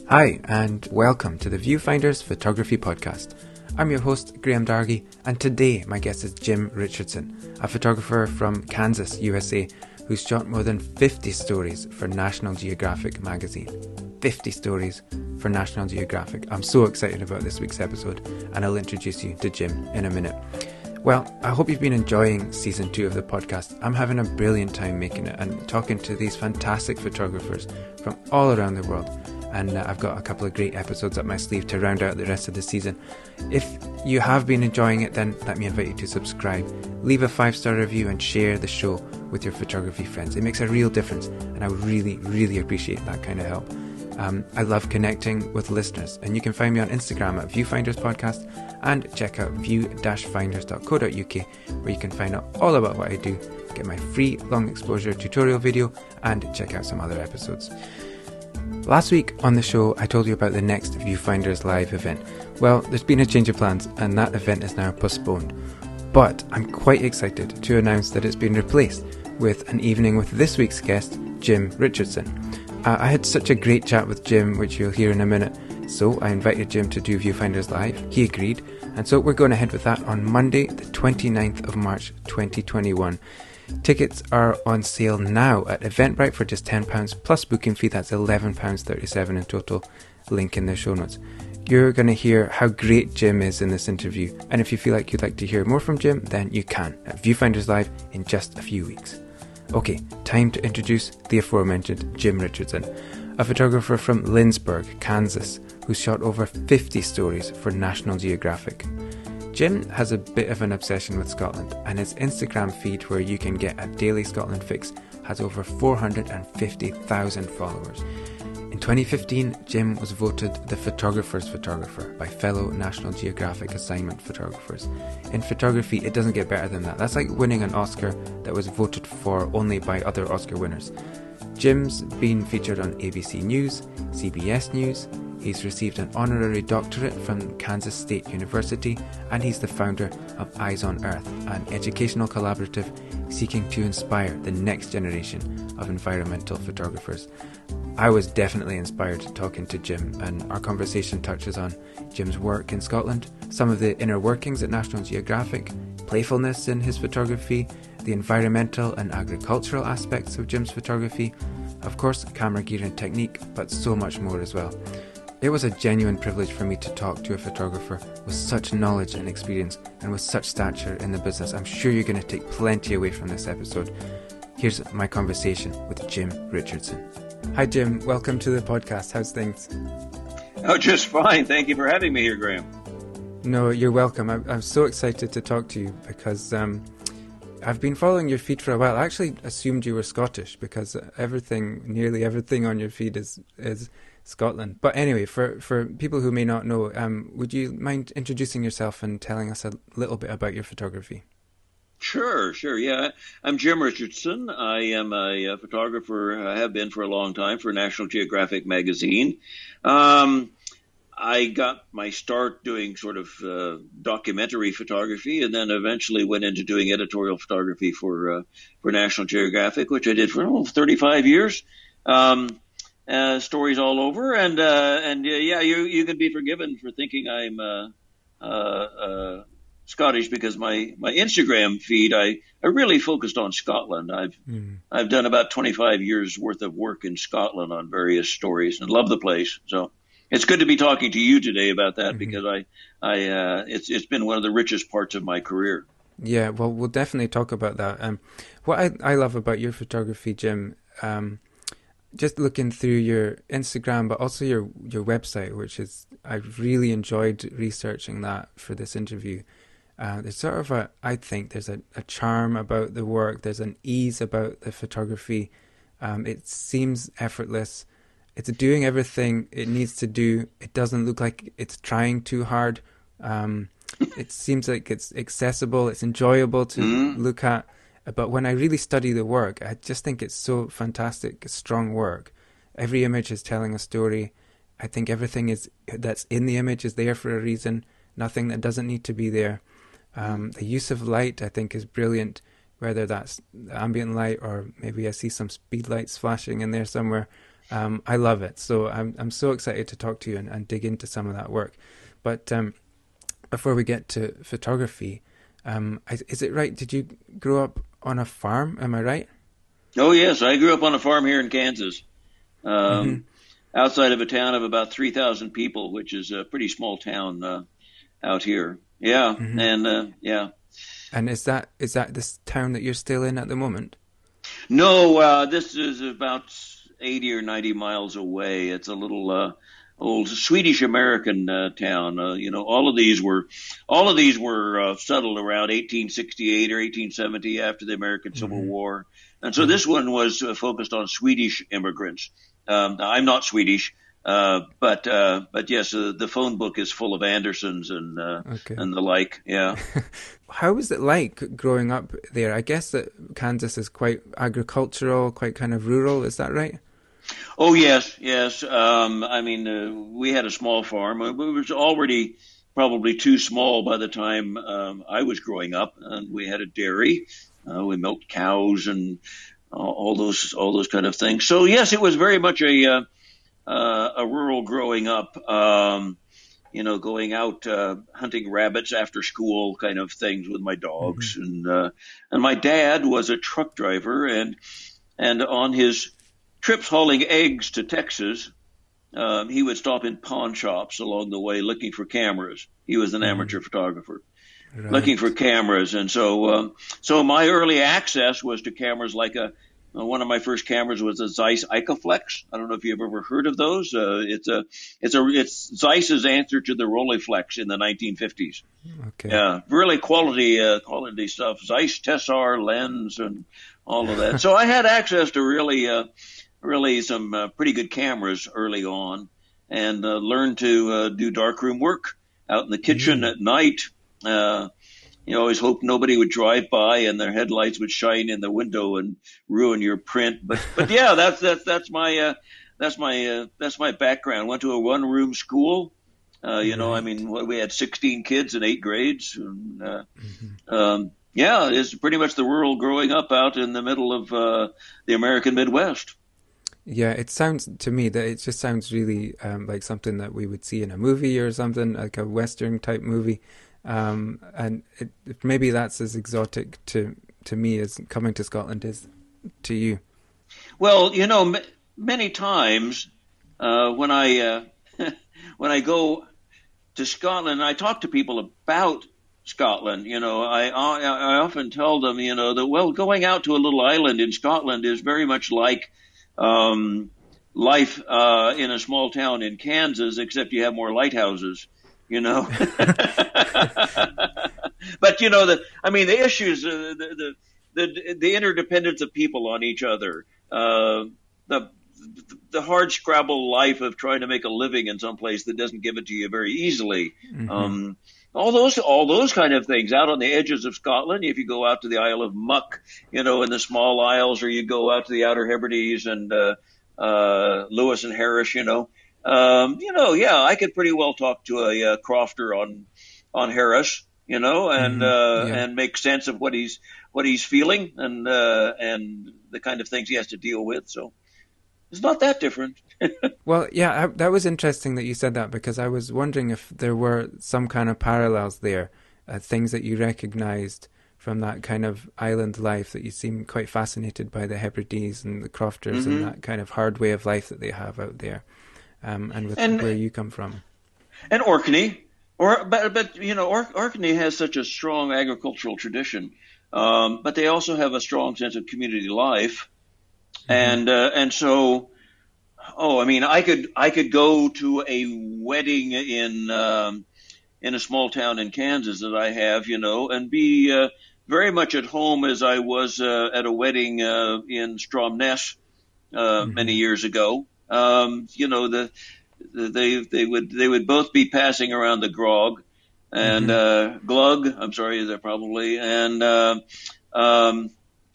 Hi, and welcome to the Viewfinders Photography Podcast. I'm your host, Graham Dargy, and today my guest is Jim Richardson, a photographer from Kansas, USA, who's shot more than 50 stories for National Geographic magazine. 50 stories for National Geographic. I'm so excited about this week's episode, and I'll introduce you to Jim in a minute. Well, I hope you've been enjoying season 2 of the podcast. I'm having a brilliant time making it and talking to these fantastic photographers from all around the world. And I've got a couple of great episodes up my sleeve to round out the rest of the season. If you have been enjoying it, then let me invite you to subscribe, leave a 5-star review and share the show with your photography friends. It makes a real difference, and I would really appreciate that kind of help. I love connecting with listeners, and you can find me on Instagram at Viewfinders Podcast, and check out view-finders.co.uk, where you can find out all about what I do, get my free long exposure tutorial video, and check out some other episodes. Last week on the show, I told you about the next Viewfinders Live event. Well, there's been a change of plans, and that event is now postponed. But I'm quite excited to announce that it's been replaced with an evening with this week's guest, Jim Richardson. I had such a great chat with Jim, which you'll hear in a minute, so I invited Jim to do Viewfinders Live. He agreed, and so we're going ahead with that on Monday, the 29th of March 2021. Tickets are on sale now at Eventbrite for just £10 plus booking fee. That's £11.37 in total. Link in the show notes. You're going to hear how great Jim is in this interview, and if you feel like you'd like to hear more from Jim, then you can at Viewfinders Live in just a few weeks. Okay, time to introduce the aforementioned Jim Richardson, a photographer from Lindsborg, Kansas, who's shot over 50 stories for National Geographic. Jim has a bit of an obsession with Scotland, and his Instagram feed, where you can get a daily Scotland fix, has over 450,000 followers. In 2015, Jim was voted the photographer's photographer by fellow National Geographic assignment photographers. In photography, it doesn't get better than that. That's like winning an Oscar that was voted for only by other Oscar winners. Jim's been featured on ABC News, CBS News. He's received an honorary doctorate from Kansas State University, and he's the founder of Eyes on Earth, an educational collaborative seeking to inspire the next generation of environmental photographers. I was definitely inspired talking to Jim, and our conversation touches on Jim's work in Scotland, some of the inner workings at National Geographic, playfulness in his photography, the environmental and agricultural aspects of Jim's photography, of course camera gear and technique, but so much more as well. It was a genuine privilege for me to talk to a photographer with such knowledge and experience and with such stature in the business. I'm sure you're going to take plenty away from this episode. Here's my conversation with Jim Richardson. Hi Jim, welcome to the podcast. How's things? Oh, just fine. Thank you for having me here, Graham. No, you're welcome. I'm so excited to talk to you because I've been following your feed for a while. I actually assumed you were Scottish because nearly everything on your feed is Scotland. But anyway, for people who may not know, would you mind introducing yourself and telling us a little bit about your photography? Sure. Yeah. I'm Jim Richardson. I am a photographer. I have been for a long time for National Geographic magazine. I got my start doing sort of documentary photography, and then eventually went into doing editorial photography for National Geographic, which I did for 35 years. Stories all over, and you can be forgiven for thinking I'm Scottish, because my Instagram feed I really focused on Scotland. I've done about 25 years worth of work in Scotland on various stories and love the place. So it's good to be talking to you today about that, because it's been one of the richest parts of my career. Yeah, well, we'll definitely talk about that. What I love about your photography, Jim, just looking through your Instagram, but also your website, which is, I've really enjoyed researching that for this interview. There's sort of I think there's a charm about the work. There's an ease about the photography. It seems effortless. It's doing everything it needs to do. It doesn't look like it's trying too hard. It seems like it's accessible. It's enjoyable to look at. But when I really study the work, I just think it's so fantastic, strong work. Every image is telling a story. I think everything that's in the image is there for a reason. Nothing that doesn't need to be there. The use of light, I think, is brilliant, whether that's ambient light or maybe I see some speed lights flashing in there somewhere. I love it. So I'm so excited to talk to you and dig into some of that work. But before we get to photography, is it right? Did you grow up on a farm? Am I right? Oh, yes. I grew up on a farm here in Kansas, Hmm. um, outside of a town of about 3,000 people, which is a pretty small town out here. Yeah. Hmm. And yeah. And is that this town that you're still in at the moment? No, this is about 80 or 90 miles away. It's a little old Swedish American town. All of these were settled around 1868 or 1870 after the American Civil Hmm. War. And so Hmm. this one was focused on Swedish immigrants. I'm not Swedish, but yes, the phone book is full of Andersons Okay. and the like. Yeah. How was it like growing up there? I guess that Kansas is quite agricultural, quite kind of rural. Is that right? Oh yes, yes. I mean, we had a small farm. It was already probably too small by the time I was growing up, and we had a dairy. We milked cows and all those kind of things. So yes, it was very much a rural growing up. Going out hunting rabbits after school, kind of things with my Hmm. dogs, and my dad was a truck driver, and on his trips hauling eggs to Texas, he would stop in pawn shops along the way looking for cameras. He was an Hmm. amateur photographer looking for Right. cameras, and so my early access was to cameras like a. One of my first cameras was a Zeiss Icoflex. I don't know if you've ever heard of those. It's Zeiss's answer to the Rolleiflex in the 1950s. Okay. Yeah, really quality stuff. Zeiss Tessar lens and all of that. So I had access to really some pretty good cameras early on, and learned to do darkroom work out in the kitchen Mm. at night. Uh, always hoped nobody would drive by and their headlights would shine in the window and ruin your print. But yeah, that's my background. Went to a one room school. I Right. mean, we had 16 kids in 8 grades. And, Hmm. yeah, it's pretty much the rural growing up out in the middle of the American Midwest. Yeah, it sounds to me that it just sounds really like something that we would see in a movie or something, like a Western type movie. And maybe that's as exotic to me as coming to Scotland is to you. Well, many times when I when I go to Scotland, I talk to people about Scotland. I often tell them, that going out to a little island in Scotland is very much like um, life in a small town in Kansas, except you have more lighthouses. You know, but the issues, the interdependence of people on each other, the the hard scrabble life of trying to make a living in some place that doesn't give it to you very easily. Hmm. Um, all those kind of things out on the edges of Scotland. If you go out to the Isle of Muck, in the small isles, or you go out to the Outer Hebrides and Lewis and Harris, yeah, I could pretty well talk to a crofter on Harris, Hmm. Yeah. and make sense of what he's feeling and the kind of things he has to deal with. So it's not that different. Well, yeah, that was interesting that you said that because I was wondering if there were some kind of parallels there, things that you recognized from that kind of island life that you seem quite fascinated by the Hebrides and the Crofters and Hmm. that kind of hard way of life that they have out there, and with And where you come from. Orkney, but Orkney has such a strong agricultural tradition, but they also have a strong sense of community life, Hmm. and so. Oh, I mean, I could go to a wedding in a small town in Kansas that I have, and be very much at home as I was at a wedding in Stromness many Hmm. years ago. They would both be passing around the grog and Hmm. glug. I'm sorry, they're probably and um,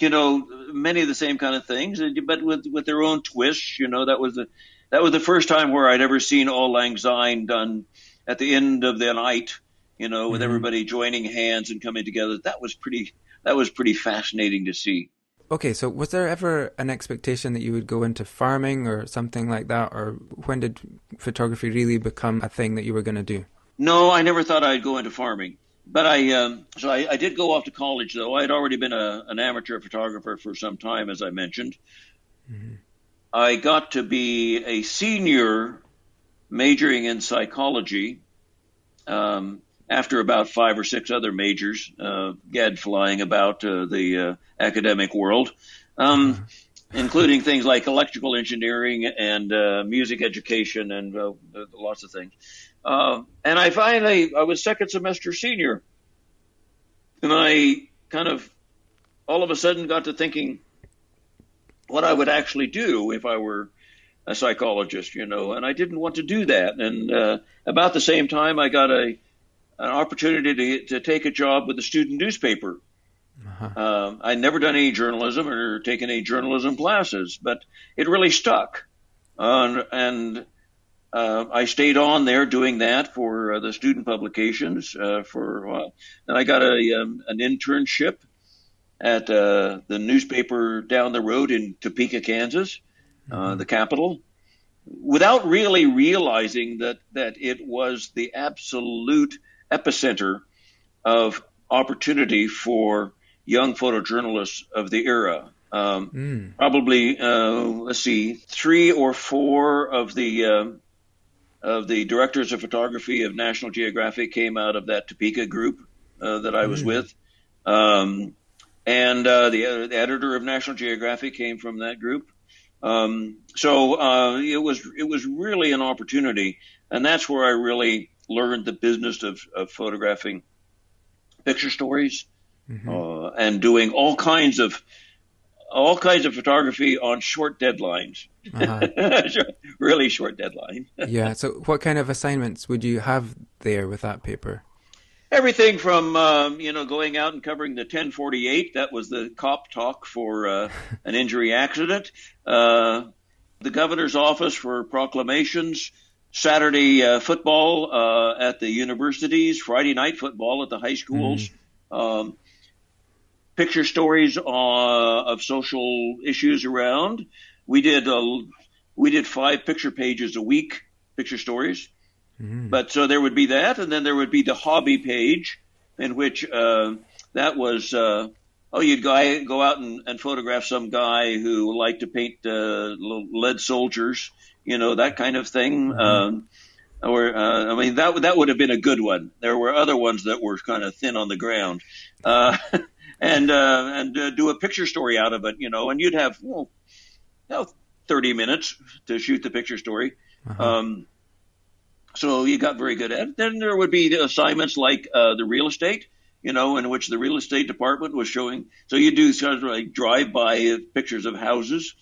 many of the same kind of things, but with their own twists. That was the first time where I'd ever seen Auld Lang Syne done at the end of the night. With Hmm. everybody joining hands and coming together. That was pretty fascinating to see. Okay, so was there ever an expectation that you would go into farming or something like that? Or when did photography really become a thing that you were going to do? No, I never thought I'd go into farming. But I did go off to college, though. I'd already been an amateur photographer for some time, as I mentioned. Mm-hmm. I got to be a senior majoring in psychology after about 5 or 6 other majors, gadflying about the academic world, including things like electrical engineering and music education and lots of things. And I was second semester senior, and I kind of all of a sudden got to thinking what I would actually do if I were a psychologist, and I didn't want to do that. And about the same time, I got an opportunity to take a job with a student newspaper. I'd never done any journalism or taken any journalism classes, but it really stuck. And I stayed on there doing that for the student publications for a while. Then I got an internship at the newspaper down the road in Topeka, Kansas, the capital, without really realizing that it was the absolute epicenter of opportunity for young photojournalists of the era. Probably, let's see, 3 or 4 of the directors of photography of National Geographic came out of that Topeka group that I was with. And the editor of National Geographic came from that group. So it was really an opportunity, and that's where I really learned the business of photographing picture stories and doing all kinds of photography on short deadlines. Really short deadline. Yeah. So what kind of assignments would you have there with that paper? Everything from, going out and covering the 1048. That was the cop talk for an injury accident. The governor's office for proclamations. Saturday football at the universities. Friday night football at the high schools. Picture stories of social issues around. We did 5 picture pages a week, picture stories. But so there would be that, and then there would be the hobby page, in which that was you'd go out and photograph some guy who liked to paint lead soldiers, that kind of thing. That would have been a good one. There were other ones that were kind of thin on the ground, and do a picture story out of it, and you'd have 30 minutes to shoot the picture story. So you got very good at it. Then there would be the assignments like the real estate, in which the real estate department was showing. So you do sort of like drive-by pictures of houses,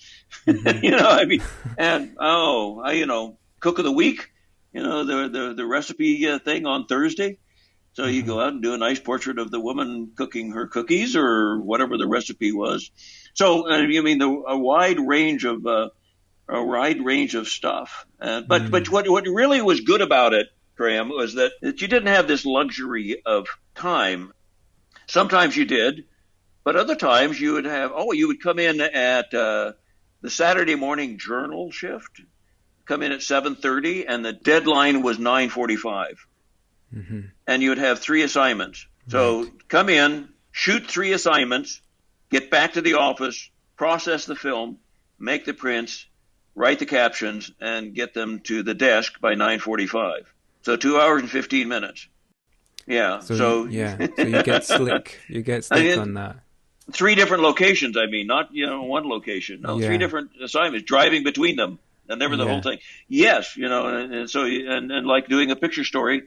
and cook of the week, the recipe thing on Thursday. So you go out and do a nice portrait of the woman cooking her cookies or whatever the recipe was. So a wide range of stuff. But what really was good about it, Graham, was that you didn't have this luxury of time. Sometimes you did, but other times you would come in at the Saturday morning journal shift, come in at 7:30, and the deadline was 9:45. And you would have 3 assignments. So come in, shoot 3 assignments, get back to the office, process the film, make the prints, write the captions, and get them to the desk by 9:45. So 2 hours and 15 minutes. Yeah. So you get slick. You get slick on that. 3 different locations. Not one location. No, 3 different assignments, driving between them, and never the whole thing. Yes, and so and like doing a picture story.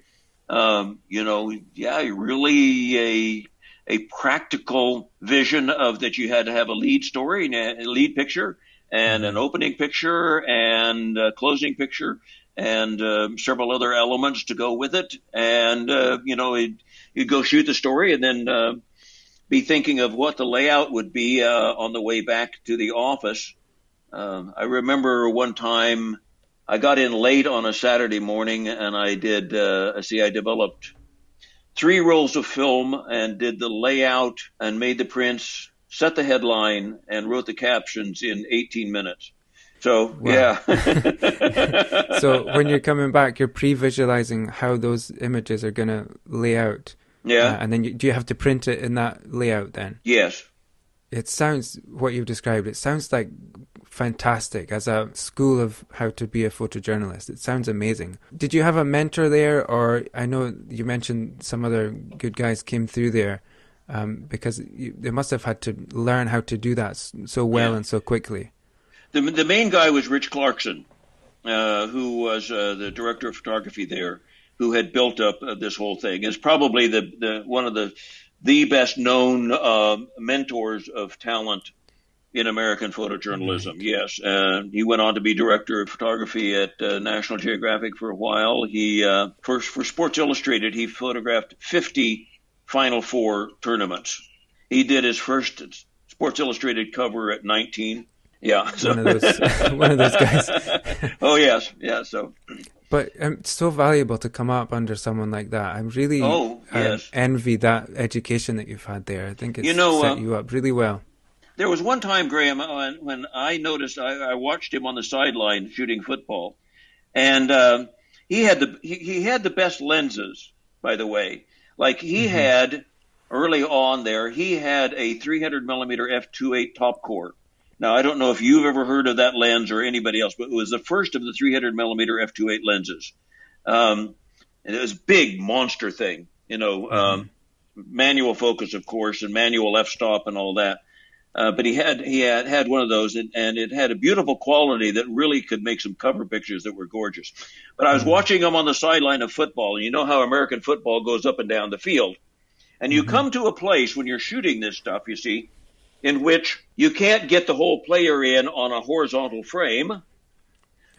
Really a practical vision of that. You had to have a lead story, a lead picture, and an opening picture, and a closing picture, and several other elements to go with it. And you'd go shoot the story, and then be thinking of what the layout would be on the way back to the office. I remember one time I got in late on a Saturday morning, and I did. I developed 3 rolls of film and did the layout and made the prints set the headline, and wrote the captions in 18 minutes. So, Wow. yeah. So when you're coming back, you're pre-visualizing how those images are going to lay out. Yeah. And then do you have to print it in that layout then? Yes. It sounds, what you've described, it sounds like fantastic as a school of how to be a photojournalist. It sounds amazing. Did you have a mentor there, or I know you mentioned some other good guys came through there, because they must have had to learn how to do that so well and so quickly. The main guy was Rich Clarkson, who was the director of photography there, who had built up this whole thing. Is probably the one of the best known mentors of talent in American photojournalism. Right. Yes, he went on to be director of photography at National Geographic for a while. He for Sports Illustrated, he photographed 50 Final Four tournaments. He did his first Sports Illustrated cover at 19. Yeah, so. one of those guys. Oh yes, yeah. So, but it's so valuable to come up under someone like that. I really envy that education that you've had there. I think it's set you up really well. There was one time, Graham, when I noticed I watched him on the sideline shooting football, and he had the best lenses, by the way. Like he had early on there, he had a 300 millimeter f2.8 topcore. Now, I don't know if you've ever heard of that lens or anybody else, but it was the first of the 300 millimeter f2.8 lenses. And it was a big monster thing, manual focus, of course, and manual f-stop and all that. But he had one of those, and it had a beautiful quality that really could make some cover pictures that were gorgeous. But I was watching him on the sideline of football, and you know how American football goes up and down the field. And you come to a place when you're shooting this stuff, you see, in which you can't get the whole player in on a horizontal frame.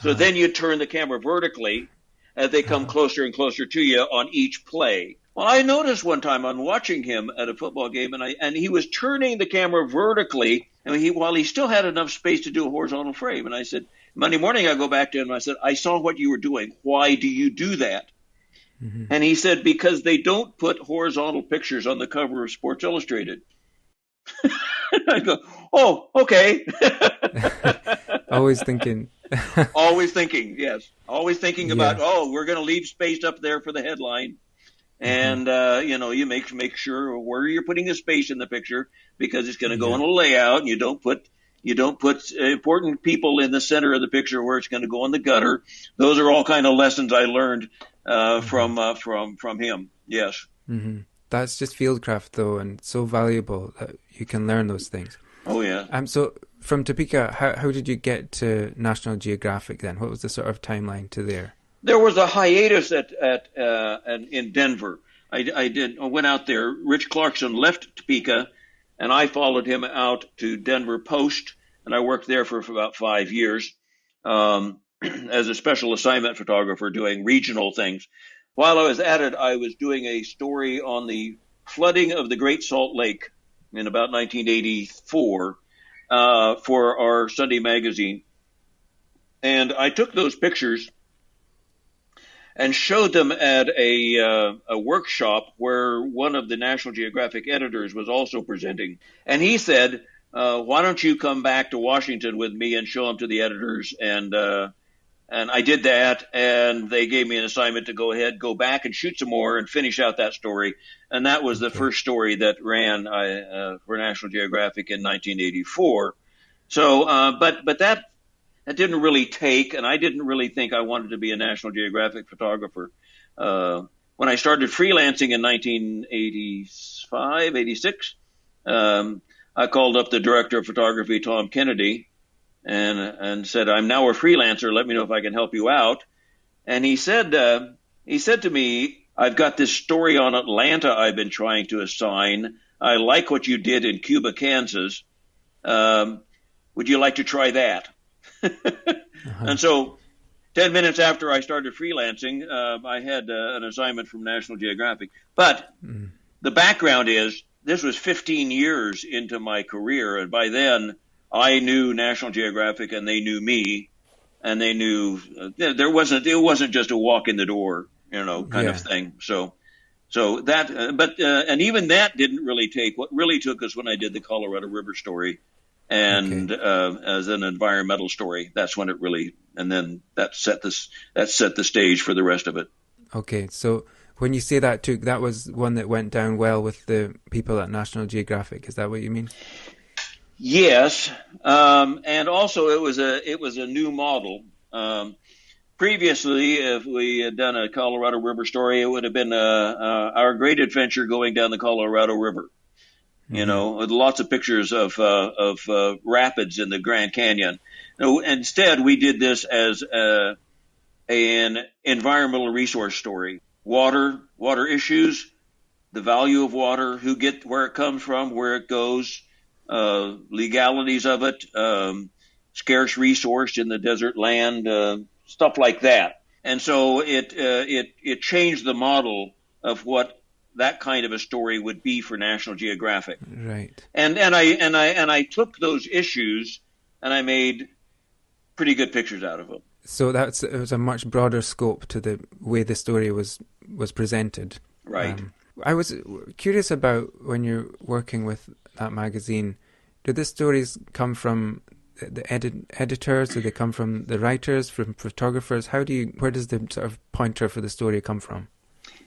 So then you turn the camera vertically as they come closer and closer to you on each play. Well, I noticed one time on watching him at a football game, and he was turning the camera vertically, and while he still had enough space to do a horizontal frame. And I said, Monday morning I go back to him and I said, I saw what you were doing. Why do you do that? And he said, because they don't put horizontal pictures on the cover of Sports Illustrated. I go, oh, okay. Always thinking. Always thinking, yes. Always thinking about, we're going to leave space up there for the headline. And, you make sure where you're putting the space in the picture, because it's going to go in a layout, and you don't put important people in the center of the picture where it's going to go in the gutter. Those are all kind of lessons I learned from him. Yes. Mm-hmm. That's just fieldcraft, though, and so valuable that you can learn those things. Oh, yeah. So from Topeka, how did you get to National Geographic then? What was the sort of timeline to there? There was a hiatus in Denver. I went out there. Rich Clarkson left Topeka, and I followed him out to Denver Post, and I worked there for about 5 years as a special assignment photographer doing regional things. While I was at it, I was doing a story on the flooding of the Great Salt Lake in about 1984 for our Sunday magazine. And I took those pictures and showed them at a workshop where one of the National Geographic editors was also presenting. And he said, why don't you come back to Washington with me and show them to the editors? And I did that, and they gave me an assignment to go back and shoot some more and finish out that story. And that was the first story that ran for National Geographic in 1984. So, but that didn't really take, and I didn't really think I wanted to be a National Geographic photographer. When I started freelancing in 1985, 86, I called up the director of photography, Tom Kennedy, and said, I'm now a freelancer. Let me know if I can help you out. And he said to me, I've got this story on Atlanta I've been trying to assign. I like what you did in Cuba, Kansas. Would you like to try that? And so 10 minutes after I started freelancing, I had an assignment from National Geographic. But the background is this was 15 years into my career. And by then I knew National Geographic and they knew me, and they knew it wasn't just a walk in the door, kind of thing. So So that, and even that didn't really take. What really took us when I did the Colorado River story, and Okay. as an environmental story, that's when it really, and then that set the stage for the rest of it. Okay. So when you say that was one that went down well with the people at National Geographic. Is that what you mean? Yes, and also it was a new model. Previously, if we had done a Colorado River story, it would have been our great adventure going down the Colorado River. Mm-hmm. With lots of pictures of rapids in the Grand Canyon. No, instead, we did this as an environmental resource story. Water issues, the value of water, where it comes from, where it goes, legalities of it, scarce resource in the desert land, stuff like that. And so it changed the model of what that kind of a story would be for National Geographic. Right. And I took those issues and I made pretty good pictures out of them. So it was a much broader scope to the way the story was presented. Right. I was curious about when you're working with that magazine. Do the stories come from the editors? Do they come from the writers, from photographers? Where does the sort of pointer for the story come from?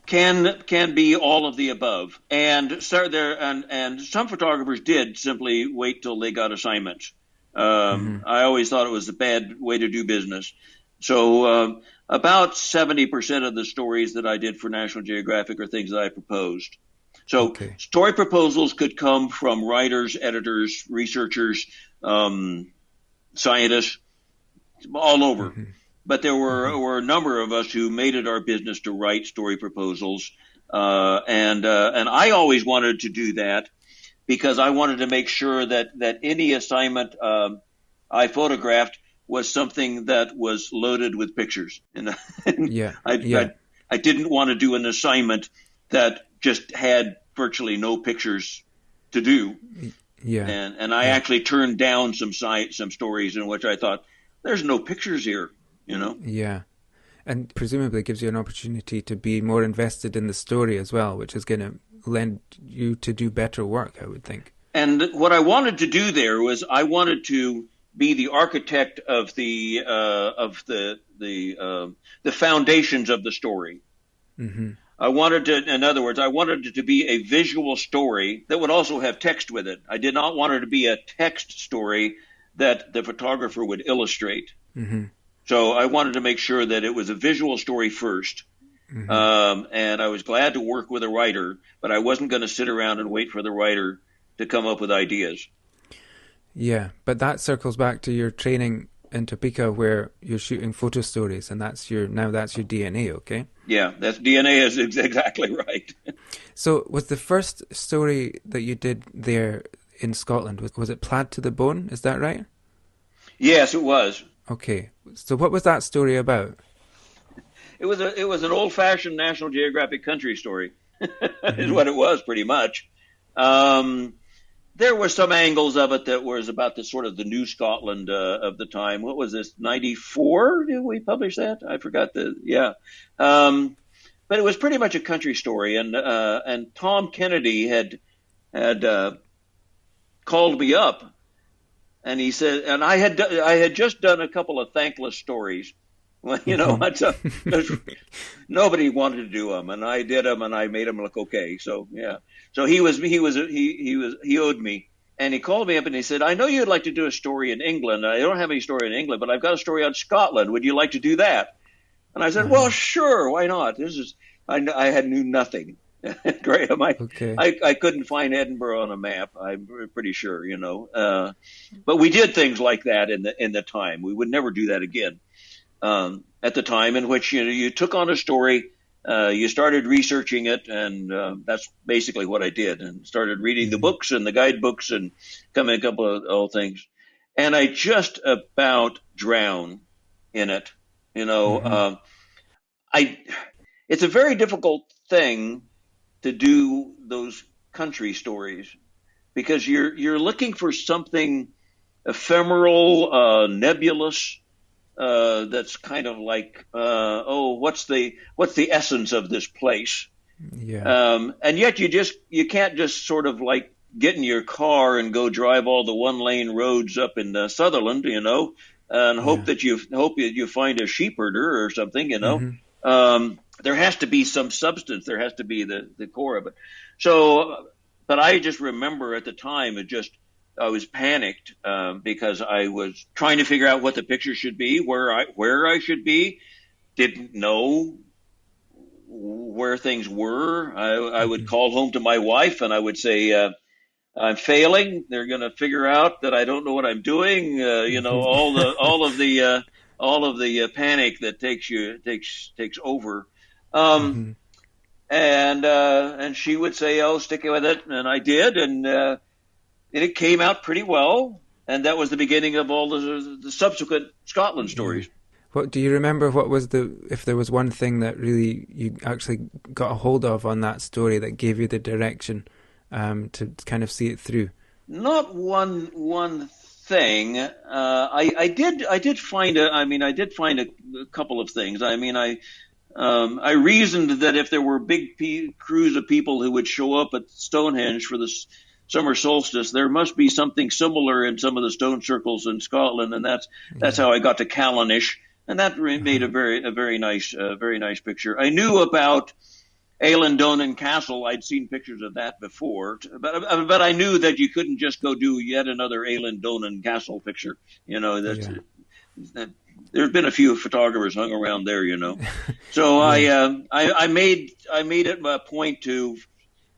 Can be all of the above, and some photographers did simply wait till they got assignments. I always thought it was a bad way to do business. So about 70% of the stories that I did for National Geographic are things that I proposed. So Okay. story proposals could come from writers, editors, researchers, scientists, all over. Mm-hmm. But there were a number of us who made it our business to write story proposals, and I always wanted to do that because I wanted to make sure that any assignment I photographed was something that was loaded with pictures. And Yeah. I didn't want to do an assignment that just had virtually no pictures to do. Yeah. And I actually turned down some stories in which I thought there's no pictures here. Yeah. And presumably it gives you an opportunity to be more invested in the story as well, which is going to lend you to do better work, I would think. And what I wanted to do there was I wanted to be the architect of the foundations of the story. Mm-hmm. In other words, I wanted it to be a visual story that would also have text with it. I did not want it to be a text story that the photographer would illustrate. Mm-hmm. So I wanted to make sure that it was a visual story first. Mm-hmm. And I was glad to work with a writer, but I wasn't going to sit around and wait for the writer to come up with ideas. Yeah, but that circles back to your training in Topeka where you're shooting photo stories, and that's your DNA, okay? Yeah, that's DNA is exactly right. So was the first story that you did there in Scotland, was it Plaid to the Bone, is that right? Yes, it was. Okay, so what was that story about? It was an old-fashioned National Geographic country story, Mm-hmm. is what it was pretty much. There were some angles of it that was about the sort of the New Scotland of the time. What was this? 94? Did we publish that? I forgot yeah. But it was pretty much a country story, and Tom Kennedy had called me up. And he said, and I had just done a couple of thankless stories. Well, nobody wanted to do them, and I did them, and I made them look okay. So yeah, so he owed me, and he called me up and he said, I know you'd like to do a story in England. I don't have any story in England, but I've got a story on Scotland. Would you like to do that? And I said, well, sure, why not? I knew nothing. Graham, Okay. I couldn't find Edinburgh on a map. I'm pretty sure, but we did things like that in the time. We would never do that again. At the time in which you took on a story, you started researching it, and that's basically what I did, and started reading the books and the guidebooks and coming a couple of old things, and I just about drowned in it. It's a very difficult thing to do those country stories because you're looking for something ephemeral, nebulous. That's kind of like, what's the essence of this place? Yeah. And yet you can't just sort of like get in your car and go drive all the one lane roads up in Sutherland, and Yeah. hope you find a sheep herder or something. Hmm. There has to be some substance. There has to be the core of it. So, but I just remember at the time, I was panicked, because I was trying to figure out what the picture should be, where I should be, didn't know where things were. I would Hmm. call home to my wife and I would say, I'm failing. They're going to figure out that I don't know what I'm doing. All of the panic that takes over. Um, Hmm. and she would say, "Oh, stick with it," and I did, and it came out pretty well. And that was the beginning of all the subsequent Scotland Yeah. stories. What do you remember? What was if there was one thing that really you actually got a hold of on that story that gave you the direction to kind of see it through? Not one thing. I did find a couple of things. I reasoned that if there were big crews of people who would show up at Stonehenge for the summer solstice, there must be something similar in some of the stone circles in Scotland, and that's Yeah. how I got to Callanish, and that made Uh-huh. a very nice picture. I knew about Eilean Castle. I'd seen pictures of that before, but I knew that you couldn't just go do yet another Eilean Castle picture. Yeah. That there's been a few photographers hung around there. So Yeah. I made it a point to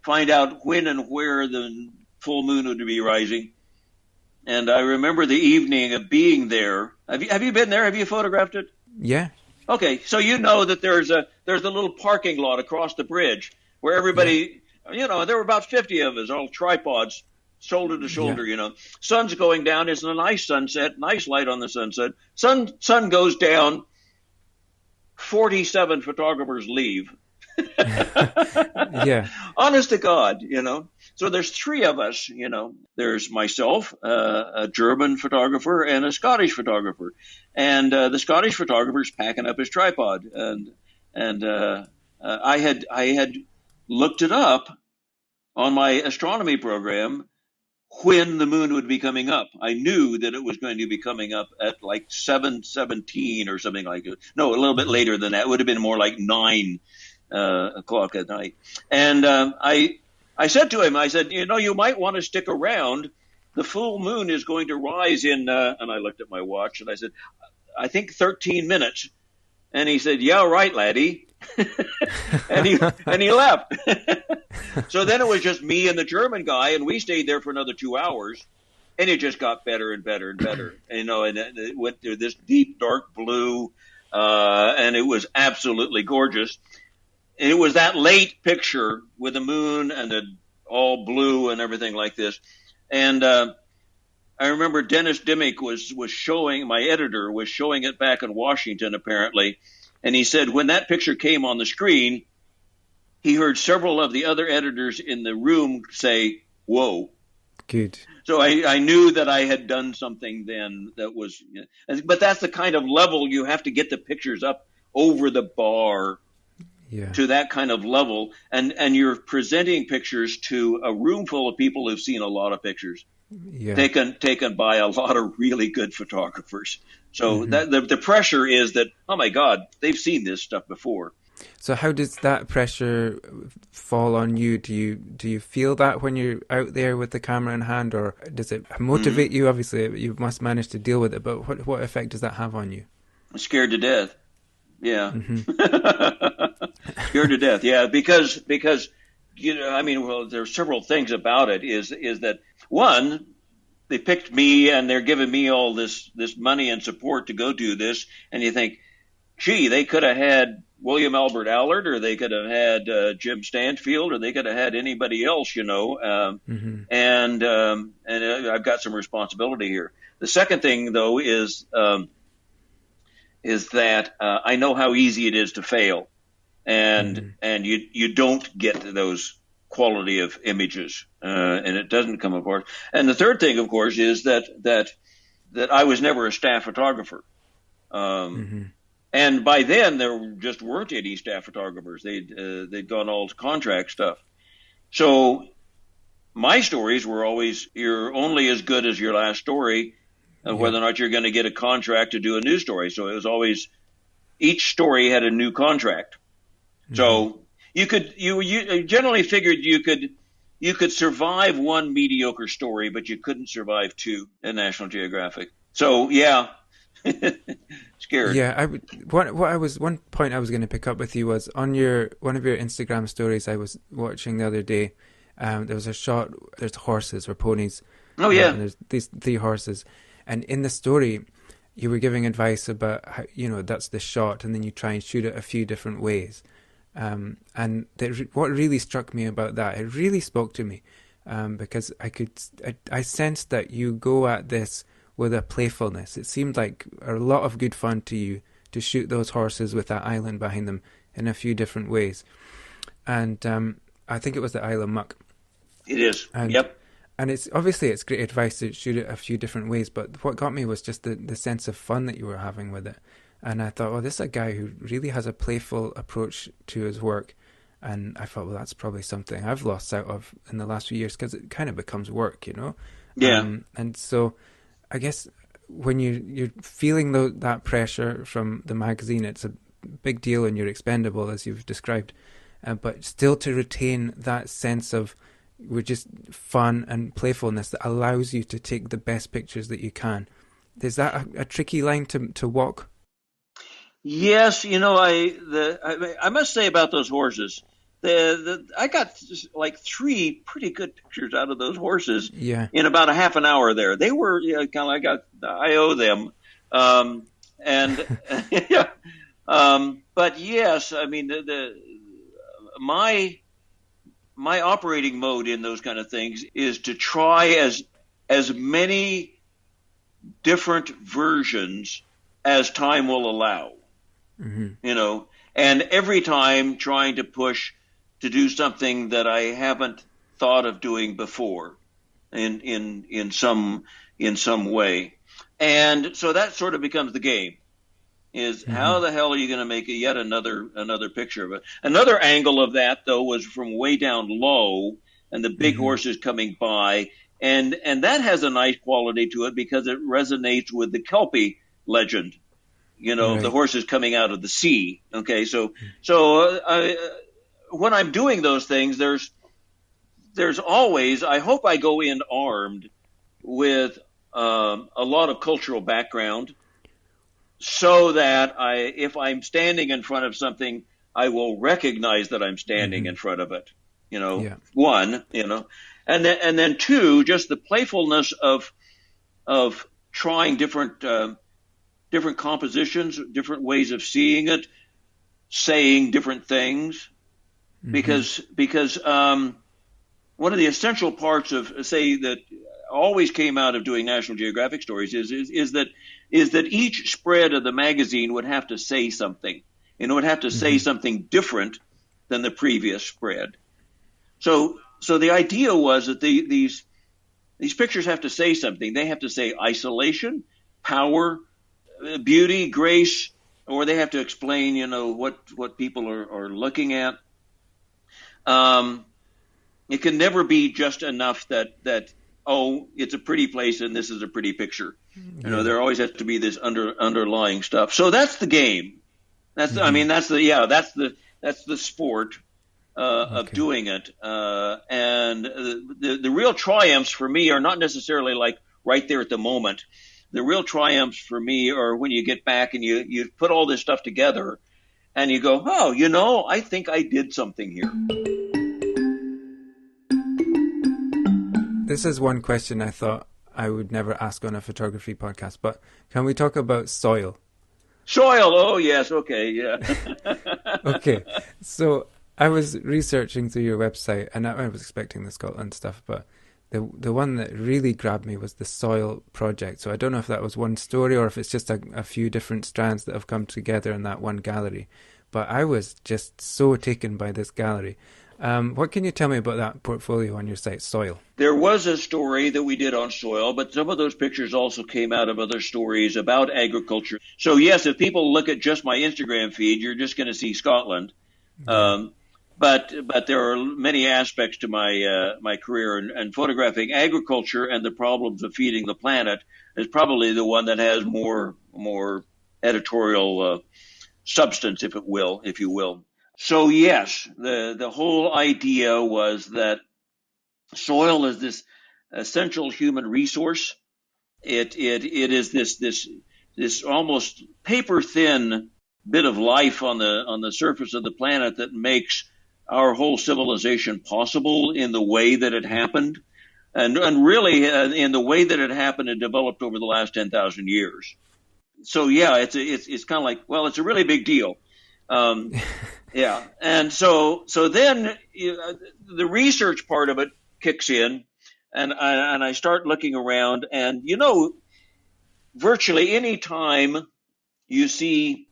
find out when and where the full moon would be rising. And I remember the evening of being there. Have you been there? Have you photographed it? Yeah. Okay, so you know that there's a little parking lot across the bridge where Yeah. everybody, there were about 50 of us, all tripods, shoulder to Yeah. shoulder. Sun's going down. It's a nice sunset, nice light on the sunset. Sun goes down. 47 photographers leave. Yeah. Honest to God. So there's three of us. There's myself, a German photographer, and a Scottish photographer. And the Scottish photographer's packing up his tripod, and I had looked it up on my astronomy program when the moon would be coming up. I knew that it was going to be coming up at like 7:17 or something like it. No, a little bit Hmm. later than that. It would have been more like 9 o'clock at night. And I said to him, I said, you might want to stick around. The full moon is going to rise and I looked at my watch and I said, I think 13 minutes. And he said, yeah, right, laddie. and he left. So then it was just me and the German guy, and we stayed there for another 2 hours, and it just got better and better and better. And it went to this deep dark blue, and it was absolutely gorgeous. And it was that late picture with the moon and the all blue and everything like this. And I remember Dennis Dimmick was showing, my editor was showing it back in Washington apparently, and he said when that picture came on the screen, he heard several of the other editors in the room say, "Whoa." Good. So I knew that I had done something then that was, but that's the kind of level you have to get the pictures up over the bar Yeah. to that kind of level, and you're presenting pictures to a room full of people who've seen a lot of pictures Yeah. taken by a lot of really good photographers. So Hmm. that the pressure is that, oh my God, they've seen this stuff before. So how does that pressure fall on you? Do you feel that when you're out there with the camera in hand, or does it Mm-hmm. motivate you? Obviously, you must manage to deal with it, but what effect does that have on you? I'm scared to death. Yeah. Hmm. Scared to death. Yeah, because well, there are several things about it. Is that one? They picked me, and they're giving me all this money and support to go do this, and you think, gee, they could have had William Albert Allard, or they could have had Jim Stanfield, or they could have had anybody else. Hmm. And I've got some responsibility here. The second thing, though, is that I know how easy it is to fail, and Hmm. you don't get those quality of images, and it doesn't come apart. And the third thing, of course, is that I was never a staff photographer. Um, Hmm. And by then, there just weren't any staff photographers. They'd gone all to contract stuff. So my stories were always, you're only as good as your last story, whether or not you're going to get a contract to do a new story. So it was always, each story had a new contract. Mm-hmm. So you generally figured you could survive one mediocre story, but you couldn't survive two at National Geographic. So yeah. Scared. Yeah, one point I was going to pick up with you was on one of your Instagram stories I was watching the other day. There was a shot. There's horses or ponies. Oh yeah. And there's these 3 horses, and in the story, you were giving advice about how, that's the shot, and then you try and shoot it a few different ways. And what really struck me about that, it really spoke to me, because I sensed that you go at this with a playfulness. It seemed like a lot of good fun to you to shoot those horses with that island behind them in a few different ways. And I think it was the Isle of Muck. It is. Yep. And it's great advice to shoot it a few different ways, but what got me was just the sense of fun that you were having with it. And I thought, this is a guy who really has a playful approach to his work. And I thought, that's probably something I've lost out of in the last few years, because it kind of becomes work, Yeah. And so I guess when you're feeling that pressure from the magazine, it's a big deal and you're expendable, as you've described. But still to retain that sense of just fun and playfulness that allows you to take the best pictures that you can. Is that a tricky line to walk? Yes, I must say about those horses, I got like 3 pretty good pictures out of those horses in about a half an hour there. They were kind of I owe them. But yes, I mean, my operating mode in those kind of things is to try as many different versions as time will allow. Mm-hmm. And every time trying to push to do something that I haven't thought of doing before in some way. And so that sort of becomes the game, is mm-hmm. how the hell are you going to make yet another picture of it? Another angle of that, though, was from way down low and the big mm-hmm. horses coming by. And that has a nice quality to it because it resonates with the Kelpie legend, right. The horses coming out of the sea. Okay. So when I'm doing those things, there's always, I hope I go in armed with a lot of cultural background, so that if I'm standing in front of something, I will recognize that I'm standing mm-hmm. in front of it. One, and then 2, just the playfulness of trying different compositions, different ways of seeing it, saying different things, mm-hmm. because one of the essential parts of, say, that always came out of doing National Geographic stories is that each spread of the magazine would have to say something, and it would have to mm-hmm. say something different than the previous spread. So the idea was that these pictures have to say something. They have to say isolation, power, beauty, grace, or they have to explain, what people are looking at. It can never be just enough that it's a pretty place and this is a pretty picture. Yeah. There always has to be this underlying stuff. So that's the game. That's mm-hmm. I mean that's the sport of doing it. And the real triumphs for me are not necessarily like right there at the moment. The real triumphs for me are when you get back and you put all this stuff together and you go, I think I did something here. This is one question I thought I would never ask on a photography podcast, but can we talk about soil? Soil, oh yes, okay, yeah. Okay, so I was researching through your website, and I was expecting the Scotland stuff, but the one that really grabbed me was the soil project. So I don't know if that was one story or if it's just a few different strands that have come together in that one gallery. But I was just so taken by this gallery. What can you tell me about that portfolio on your site, soil? There was a story that we did on soil, but some of those pictures also came out of other stories about agriculture. So yes, if people look at just my Instagram feed, you're just going to see Scotland. Yeah. But there are many aspects to my career, and photographing agriculture and the problems of feeding the planet is probably the one that has more editorial substance, if you will. So yes, the whole idea was that soil is this essential human resource. It is this almost paper thin bit of life on the surface of the planet that makes our whole civilization possible in the way that it happened, and really in the way that it happened and developed over the last 10,000 years. So yeah, it's kind of like, well, it's a really big deal. Yeah, and so then the research part of it kicks in, and I start looking around, and virtually any time you see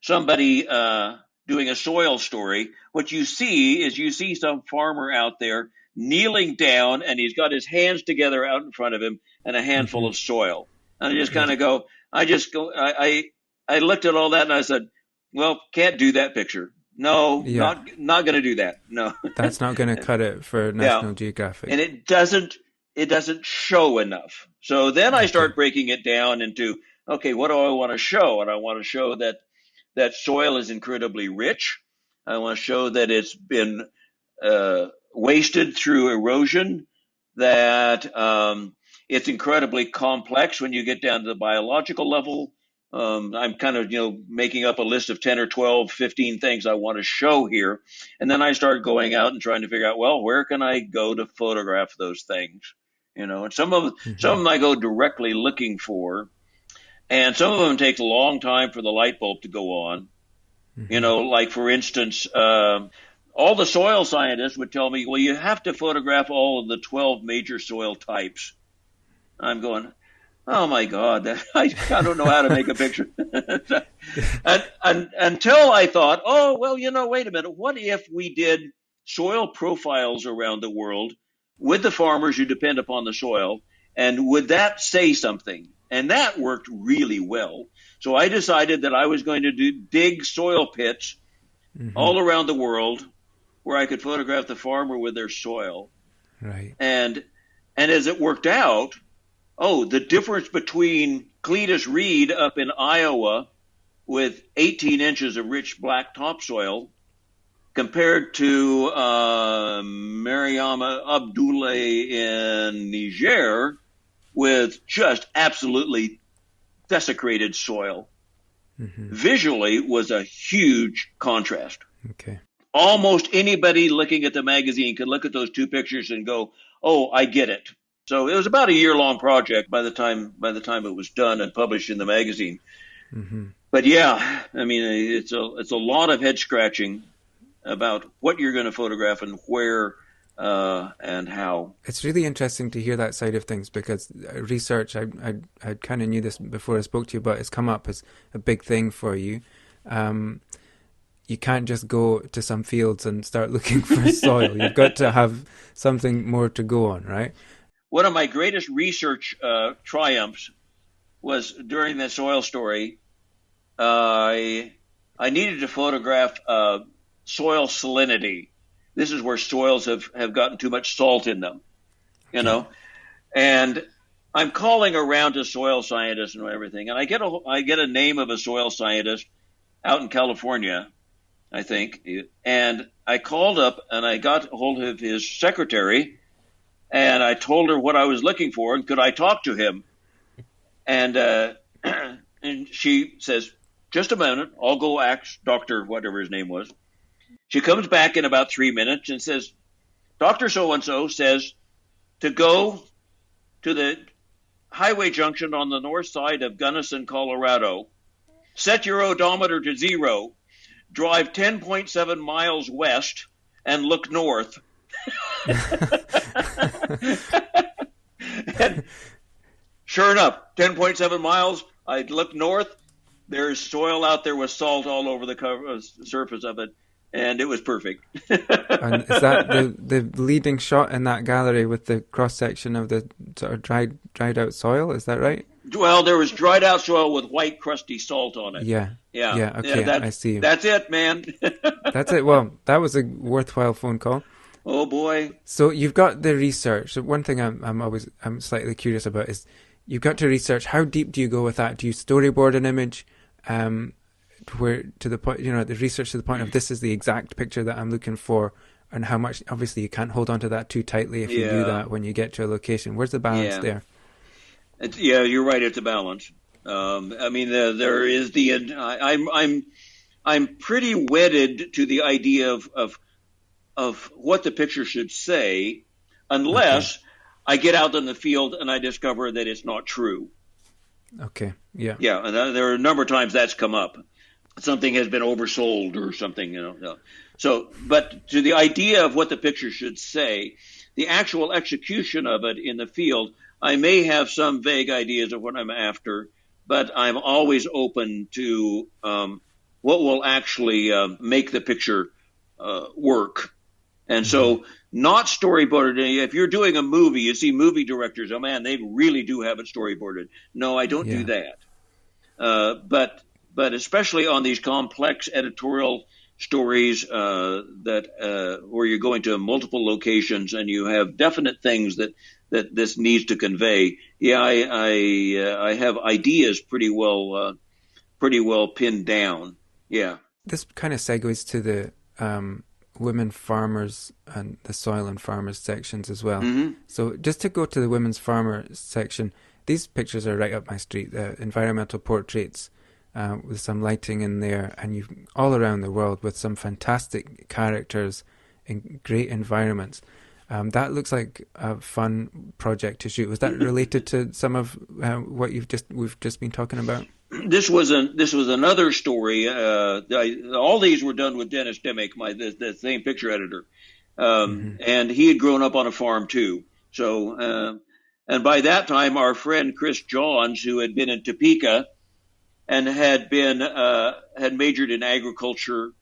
somebody doing a soil story, what you see some farmer out there kneeling down, and he's got his hands together out in front of him and a handful of soil. And I just kind of go, I looked at all that and I said, well, can't do that picture. No, not going to do that. No, that's not going to cut it for National Geographic. And it doesn't show enough. So then I start breaking it down into, okay, what do I want to show? And I want to show that soil is incredibly rich. I want to show that it's been wasted through erosion, that it's incredibly complex when you get down to the biological level. I'm kind of, making up a list of 10 or 12, 15 things I want to show here. And then I start going out and trying to figure out, well, where can I go to photograph those things? And some of them I go directly looking for. And some of them take a long time for the light bulb to go on. Like, for instance, all the soil scientists would tell me, well, you have to photograph all of the 12 major soil types. I'm going, oh, my God, I don't know how to make a picture. and until I thought, oh, well, wait a minute. What if we did soil profiles around the world with the farmers who depend upon the soil, and would that say something? And that worked really well. So I decided that I was going to dig soil pits all around the world where I could photograph the farmer with their soil. Right. And as it worked out, the difference between Cletus Reed up in Iowa with 18 inches of rich black topsoil compared to Mariama Abdoulaye in Niger with just absolutely desecrated soil, visually was a huge contrast. Okay. Almost anybody looking at the magazine could look at those two pictures and go, oh, I get it. So it was about a year-long project by the time it was done and published in the magazine. But yeah, I mean, it's a lot of head scratching about what you're going to photograph and where and how. It's really interesting to hear that side of things, because research, I kind of knew this before I spoke to you, but it's come up as a big thing for you. You can't just go to some fields and start looking for soil. You've got to have something more to go on, right? One of my greatest research triumphs was during the soil story. I needed to photograph soil salinity. This is where soils have gotten too much salt in them, And I'm calling around to soil scientists and everything, and I get a name of a soil scientist out in California, I think, and I called up and I got a hold of his secretary, and I told her what I was looking for and could I talk to him, and and she says, just a minute, I'll go ask Dr. whatever his name was. She comes back in about 3 minutes and says, Dr. So-and-so says to go to the highway junction on the north side of Gunnison, Colorado, set your odometer to 0, drive 10.7 miles west, and look north. And sure enough, 10.7 miles, I looked north. There's soil out there with salt all over the surface of it. and it was perfect. And is that the leading shot in that gallery with the cross section of the sort of dried out soil? Is that right? Well, there was dried out soil with white crusty salt on it. Yeah. Yeah, Yeah. Okay. I see. that's it, man. That's it. Well, that was a worthwhile phone call. Oh boy. So you've got the research. So one thing I'm slightly curious about is you've got to research. How deep do you go with that? Do you storyboard an image? Where to the point, the research to the point of this is the exact picture that I'm looking for, and how much, obviously you can't hold on to that too tightly if you do that when you get to a location. Where's the balance there? You're right. It's a balance. I mean, there is I'm pretty wedded to the idea of what the picture should say, unless I get out in the field and I discover that it's not true. Okay. Yeah. Yeah, and there are a number of times that's come up. Something has been oversold or something, So, but to the idea of what the picture should say, the actual execution of it in the field, I may have some vague ideas of what I'm after, but I'm always open to what will actually make the picture work. And so not storyboarded. If you're doing a movie, you see movie directors, oh man, they really do have it storyboarded. No, I don't do that. But especially on these complex editorial stories where you're going to multiple locations and you have definite things that this needs to convey. Yeah, I have ideas pretty well pinned down. Yeah. This kind of segues to the women farmers and the soil and farmers sections as well. Mm-hmm. So just to go to the women's farmer section, these pictures are right up my street. The environmental portraits. With some lighting in there, and you all around the world with some fantastic characters in great environments. That looks like a fun project to shoot. Was that related to some of what we've just been talking about? This was another story. All these were done with Dennis Dimick, the same picture editor, and he had grown up on a farm too. So, and by that time, our friend Chris Johns, who had been in Topeka and had majored in agriculture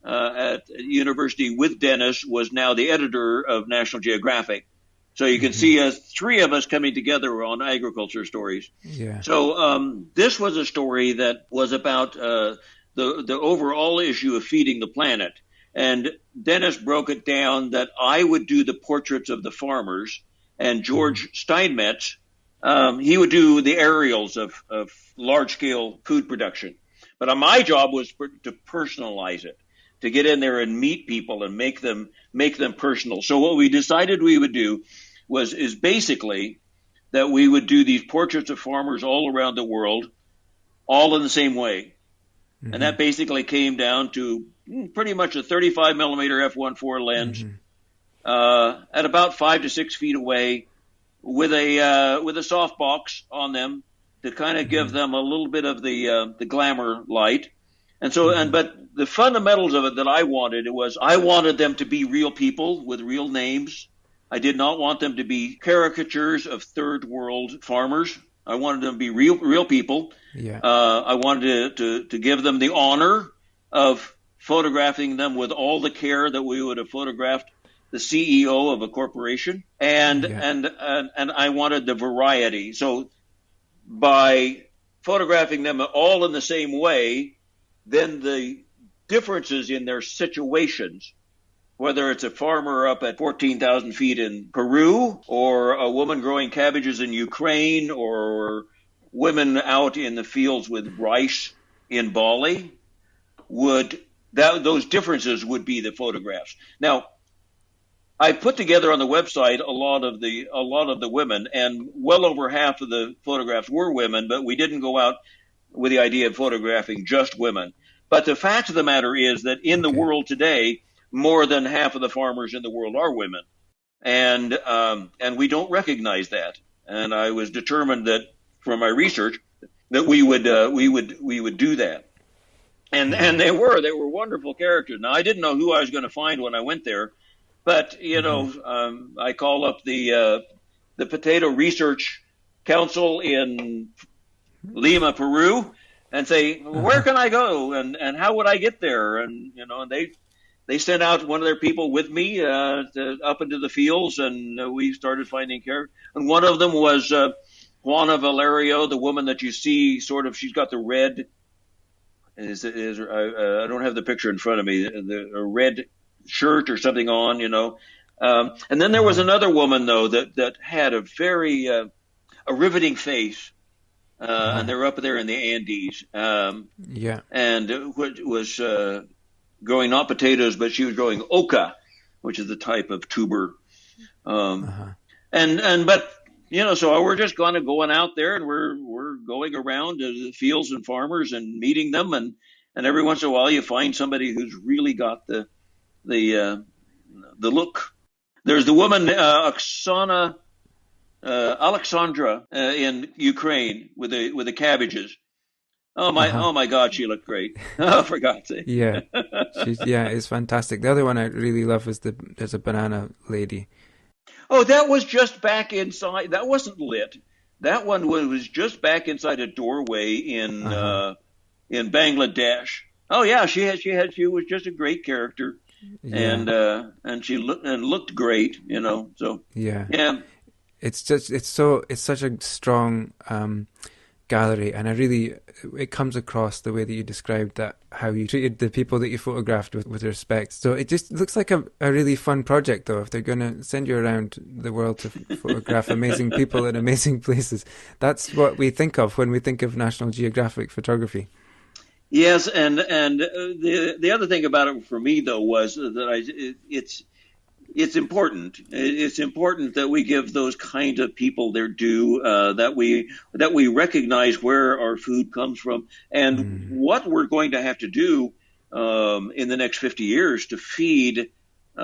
at university with Dennis, was now the editor of National Geographic. So you can see three of us coming together on agriculture stories. Yeah. So this was a story that was about the overall issue of feeding the planet. And Dennis broke it down that I would do the portraits of the farmers, and George Steinmetz, he would do the aerials of large-scale food production. But my job was to personalize it, to get in there and meet people and make them personal. So what we decided we would do is basically that we would do these portraits of farmers all around the world, all in the same way. Mm-hmm. And that basically came down to pretty much a 35 millimeter f1.4 lens, at about 5 to 6 feet away, with a softbox on them to kind of give them a little bit of the glamour light. And so, but the fundamentals of it that I wanted them to be real people with real names. I did not want them to be caricatures of third world farmers. I wanted them to be real people. Yeah. I wanted to give them the honor of photographing them with all the care that we would have photographed the CEO of a corporation, and I wanted the variety. So by photographing them all in the same way, then the differences in their situations, whether it's a farmer up at 14,000 feet in Peru, or a woman growing cabbages in Ukraine, or women out in the fields with rice in Bali, those differences would be the photographs. Now, I put together on the website a lot of the women, and well over half of the photographs were women, but we didn't go out with the idea of photographing just women. But the fact of the matter is that in the world today, more than half of the farmers in the world are women, and we don't recognize that. And I was determined that from my research that we would do that. And they were wonderful characters. Now, I didn't know who I was going to find when I went there. But, I call up the Potato Research Council in Lima, Peru, and say, where can I go? And how would I get there? And, and they sent out one of their people with me up into the fields, and we started finding characters. And one of them was Juana Valerio, the woman that you see, sort of. She's got the red. I don't have the picture in front of me. A red shirt or something on, and then there was another woman though that had a very a riveting face, and they're up there in the Andes. Yeah. And was growing not potatoes, but she was growing oca, which is the type of tuber. But so we're just going out there, and we're going around to the fields and farmers and meeting them, and every once in a while you find somebody who's really got the look. There's the woman Oksana Alexandra in Ukraine with the cabbages. Oh my God, she looked great. Oh, for God's sake. Yeah. It's fantastic. The other one I really love is there's a banana lady. Oh, that was just back inside. That wasn't lit. That one was just back inside a doorway in Bangladesh. Oh yeah, she was just a great character. Yeah. And she looked great, So yeah. It's such a strong gallery, and it comes across the way that you described that, how you treated the people that you photographed with respect. So it just looks like a really fun project, though, if they're going to send you around the world to photograph amazing people in amazing places. That's what we think of when we think of National Geographic photography. Yes, and the other thing about it for me though was that it's important. It's important that we give those kind of people their due. That we recognize where our food comes from and what we're going to have to do in the next 50 years to feed. What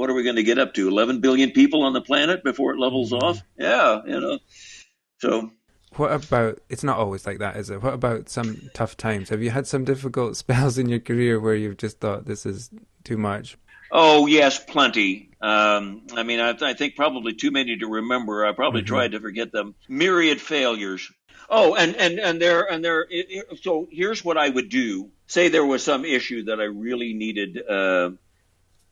are we going to get up to? 11 billion people on the planet before it levels off? Yeah, So. What about, it's not always like that, is it? What about some tough times? Have you had some difficult spells in your career where you've just thought this is too much? Oh, yes, plenty. I think probably too many to remember. I probably tried to forget them. Myriad failures. Oh, so here's what I would do. Say there was some issue that I really needed.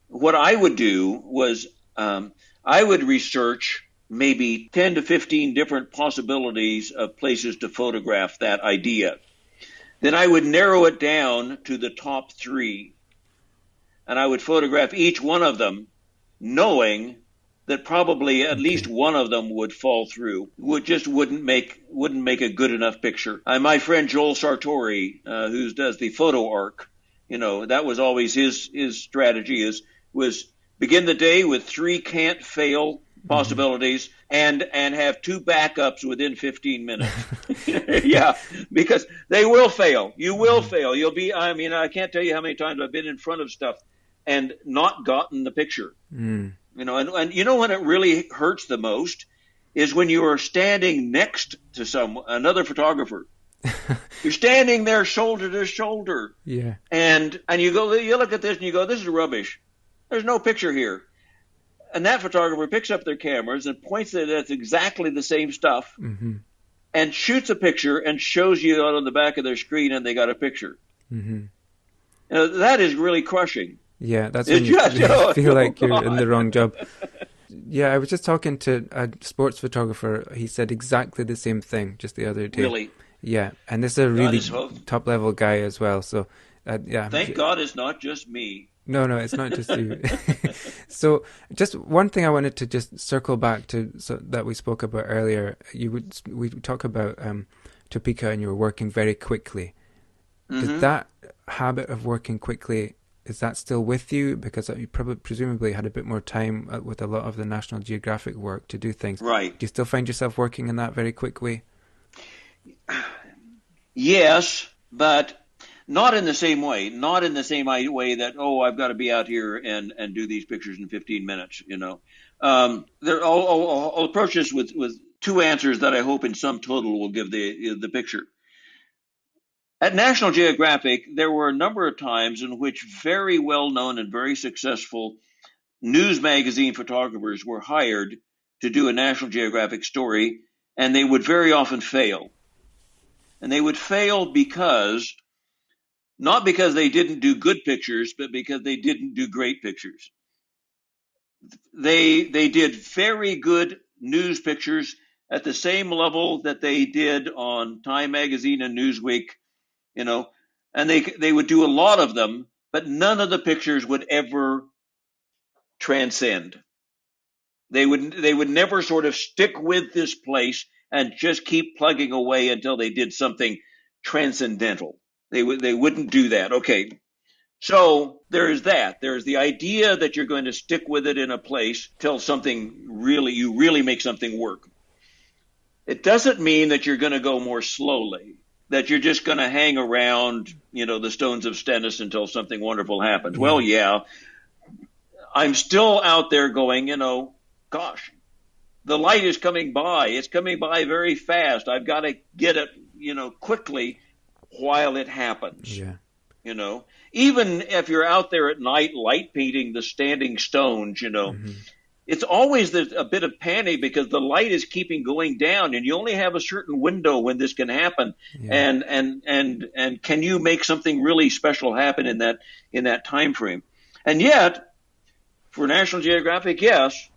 What I would do was I would research maybe 10 to 15 different possibilities of places to photograph that idea. Then I would narrow it down to the top 3. And I would photograph each one of them, knowing that probably at least one of them would fall through. Wouldn't make a good enough picture. My friend Joel Sartori, who does the photo arc, that was always his strategy was begin the day with 3 can't fail possibilities and have 2 backups within 15 minutes. Yeah, because they will fail. You will fail. You'll be, I can't tell you how many times I've been in front of stuff and not gotten the picture. And when it really hurts the most is when you are standing next to another photographer. You're standing there shoulder to shoulder. Yeah. And you look at this and you go, this is rubbish. There's no picture here. And that photographer picks up their cameras and points it at exactly the same stuff and shoots a picture and shows you out on the back of their screen, and they got a picture. That is really crushing. Yeah, that's when you feel like you're in the wrong job. Yeah, I was just talking to a sports photographer. He said exactly the same thing just the other day. Really? Yeah, and this is a really top-level guy as well. So, yeah. Thank God it's not just me. No, it's not just you. So, just one thing I wanted to just circle back to that we spoke about earlier. We talk about Topeka, and you were working very quickly. Is that habit of working quickly, is that still with you? Because you presumably had a bit more time with a lot of the National Geographic work to do things. Right. Do you still find yourself working in that very quick way? Yes, but not in the same way. Not in the same way that, I've got to be out here and do these pictures in 15 minutes, I'll approach this with 2 answers that I hope in sum total will give the picture. At National Geographic, there were a number of times in which very well-known and very successful news magazine photographers were hired to do a National Geographic story, and they would very often fail. And they would fail because not because they didn't do good pictures, but because they didn't do great pictures. They did very good news pictures at the same level that they did on Time Magazine and Newsweek, you know, and they would do a lot of them, but none of the pictures would ever transcend. They would never sort of stick with this place and just keep plugging away until they did something transcendental. They wouldn't do that. Okay. So there's that. There's the idea that you're going to stick with it in a place till you really make something work. It doesn't mean that you're going to go more slowly, that you're just going to hang around, the Stones of Stennis until something wonderful happens. Yeah. Well, yeah, I'm still out there going, gosh, the light is coming by. It's coming by very fast. I've got to get it, quickly while it happens. Yeah. Even if you're out there at night light painting the standing stones, it's always a bit of panic because the light is keeping going down and you only have a certain window when this can happen. Yeah. And can you make something really special happen in that time frame? And yet, for National Geographic, yes,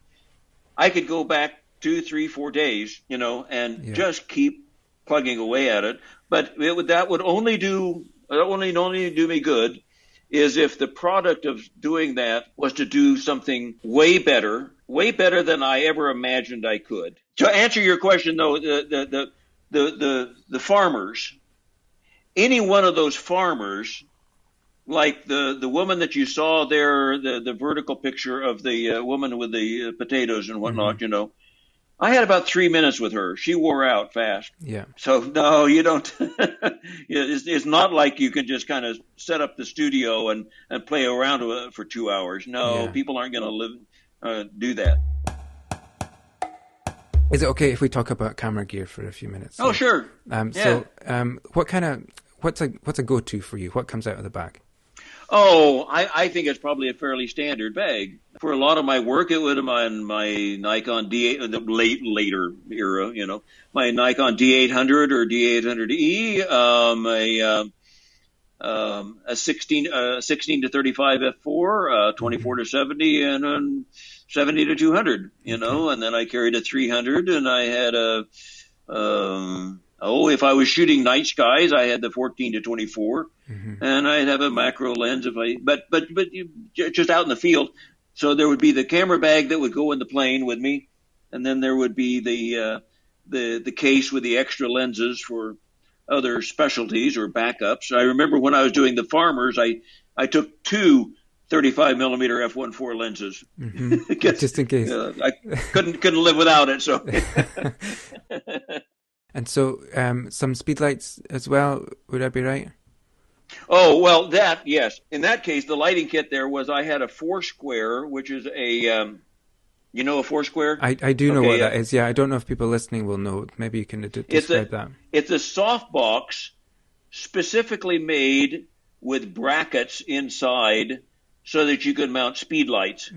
I could go back 2, 3, 4 days, and just keep plugging away at it. But that would only do me good is if the product of doing that was to do something way better than I ever imagined I could. To answer your question, though, the farmers, any one of those farmers, like the woman that you saw there, the vertical picture of the woman with the potatoes and whatnot, I had about 3 minutes with her. She wore out fast. Yeah. So no, you don't. It's not like you can just kind of set up the studio and play around for 2 hours. No, people aren't going to do that. Is it okay if we talk about camera gear for a few minutes? Oh, sure. So, what's a go-to for you? What comes out of the bag? Oh, I think it's probably a fairly standard bag. For a lot of my work, it would have been my Nikon D8, the later era, my Nikon D800 or D800E, a 16 to 35 f4, 24 to 70, and 70 to 200, and then I carried a 300, and I had if I was shooting night skies, I had the 14 to 24, and I'd have a macro lens but just out in the field. So there would be the camera bag that would go in the plane with me, and then there would be the case with the extra lenses for other specialties or backups. I remember when I was doing the farmers, I took 2 35 millimeter f1.4 lenses, just in case. I couldn't live without it. So. And so, some speed lights as well, would I be right? Oh, well, yes. In that case, the lighting kit there was I had a 4-square, which is a Foursquare? I do know what that is, yeah. I don't know if people listening will know. Maybe you can describe that. It's a softbox specifically made with brackets inside so that you could mount speed lights.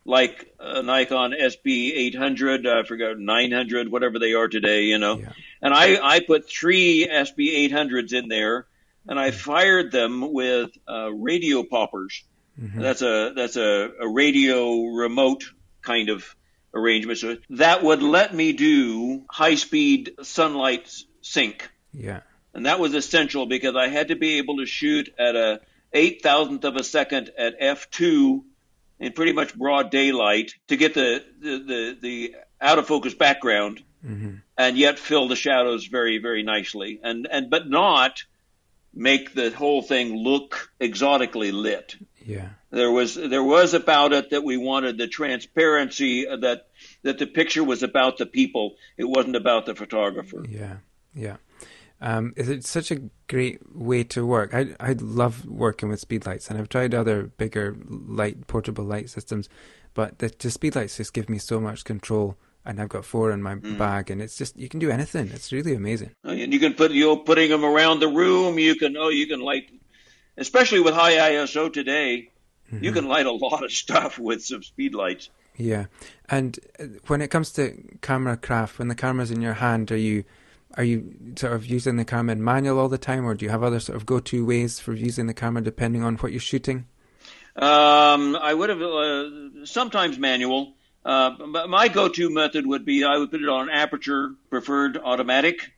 Like a Nikon SB 800, I forgot 900, whatever they are today, And I put 3 SB 800s in there, and I fired them with radio poppers. That's a radio remote kind of arrangement. So that would let me do high-speed sunlight sync. Yeah. And that was essential because I had to be able to shoot at a 8,000th of a second at f2 in pretty much broad daylight to get the out of focus background, and yet fill the shadows very, very nicely, but not make the whole thing look exotically lit. Yeah, there was about it that we wanted the transparency that the picture was about the people. It wasn't about the photographer. Yeah. It's such a great way to work. I love working with speedlights, and I've tried other bigger portable light systems, but the speedlights just give me so much control. And I've got 4 in my bag, and it's just, you can do anything. It's really amazing. And you can putting them around the room. You can light, especially with high ISO today. You can light a lot of stuff with some speedlights. Yeah, and when it comes to camera craft, when the camera's in your hand, are you Are you sort of using the camera in manual all the time, or do you have other sort of go-to ways for using the camera depending on what you're shooting? I would have sometimes manual. But my go-to method would be I would put it on aperture preferred automatic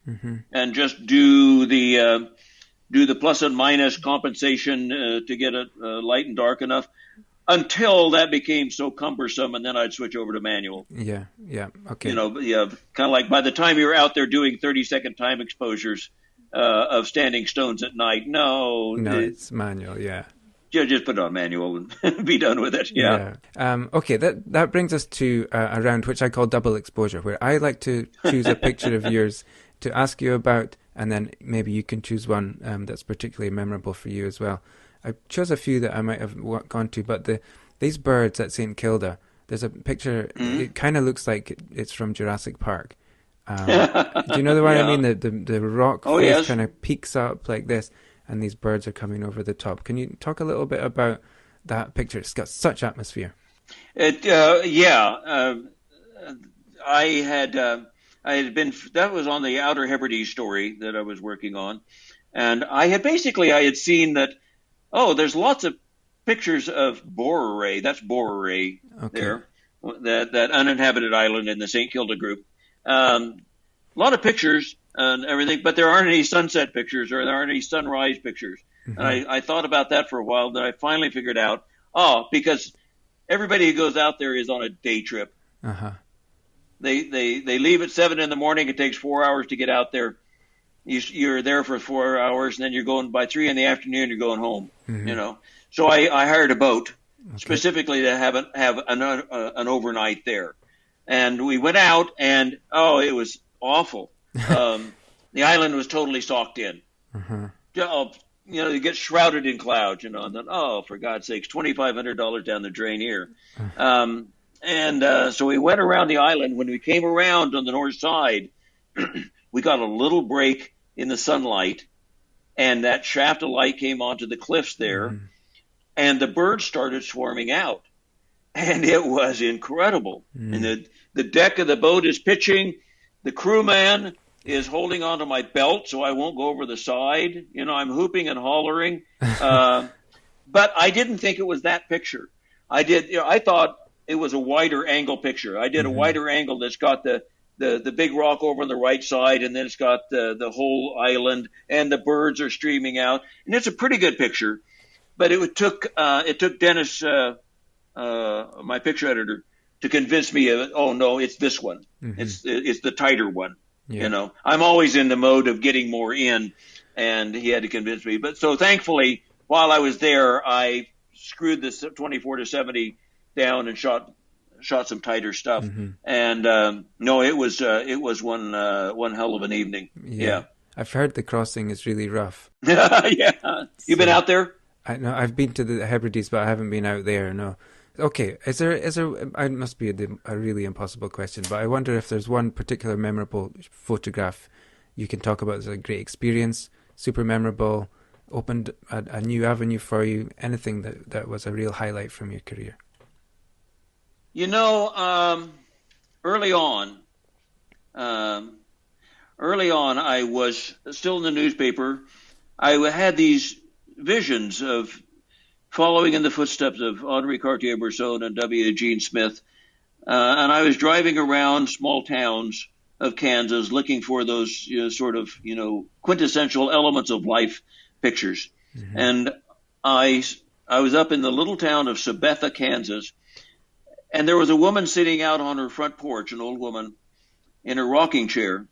and just do the plus and minus compensation to get it light and dark enough until that became so cumbersome, and then I'd switch over to manual. Yeah, okay. Kind of like by the time you're out there doing 30-second time exposures of standing stones at night, no, it's manual, yeah. Just put it on manual and be done with it. Yeah. Okay, that brings us to a round which I call double exposure, where I like to choose a picture of yours to ask you about, and then maybe you can choose one that's particularly memorable for you as well. I chose a few that I might have gone to, but these birds at St Kilda, there's a picture, it kind of looks like it's from Jurassic Park. Do you know the one I mean? The rock face kind of peaks up like this, and these birds are coming over the top. Can you talk a little bit about that picture? It's got such atmosphere. I had been, that was on the Outer Hebrides story that I was working on. And I had seen that, there's lots of pictures of Borere. That's Borere there, that uninhabited island in the St. Kilda group. A lot of pictures and everything, but there aren't any sunset pictures or there aren't any sunrise pictures. And I thought about that for a while. Then I finally figured out, because everybody who goes out there is on a day trip. They leave at 7 a.m. It takes 4 hours to get out there. You're there for 4 hours, and then you're going by 3 p.m. You're going home. So I hired a boat specifically to have an overnight there, and we went out, and it was awful. The island was totally socked in. You get shrouded in clouds. And then for God's sakes, $2,500 down the drain here. So we went around the island. When we came around on the north side, we got a little break in the sunlight, and that shaft of light came onto the cliffs there, and the birds started swarming out, and it was incredible. And the deck of the boat is pitching. The crewman is holding onto my belt so I won't go over the side. I'm hooping and hollering. But I didn't think it was that picture. I thought it was a wider angle picture. I did a wider angle that's got the big rock over on the right side, and then it's got the whole island, and the birds are streaming out. And it's a pretty good picture. But it took Dennis, my picture editor, to convince me no, it's this one. It's the tighter one. I'm always in the mode of getting more in, and he had to convince me. But so thankfully, while I was there, I screwed this 24-70 down and shot some tighter stuff. And it was one hell of an evening. Yeah. I've heard the crossing is really rough. You've been out there? I've been to the Hebrides, but I haven't been out there. No. Okay, is there? It must be a really impossible question, but I wonder if there's one particular memorable photograph you can talk about as a great experience, super memorable, opened a new avenue for you, anything that was a real highlight from your career. Early on, I was still in the newspaper. I had these visions of following in the footsteps of Henri Cartier-Bresson and W. Eugene Smith. And I was driving around small towns of Kansas looking for those quintessential elements of life pictures. And I was up in the little town of Sabetha, Kansas, and there was a woman sitting out on her front porch, an old woman, in her rocking chair.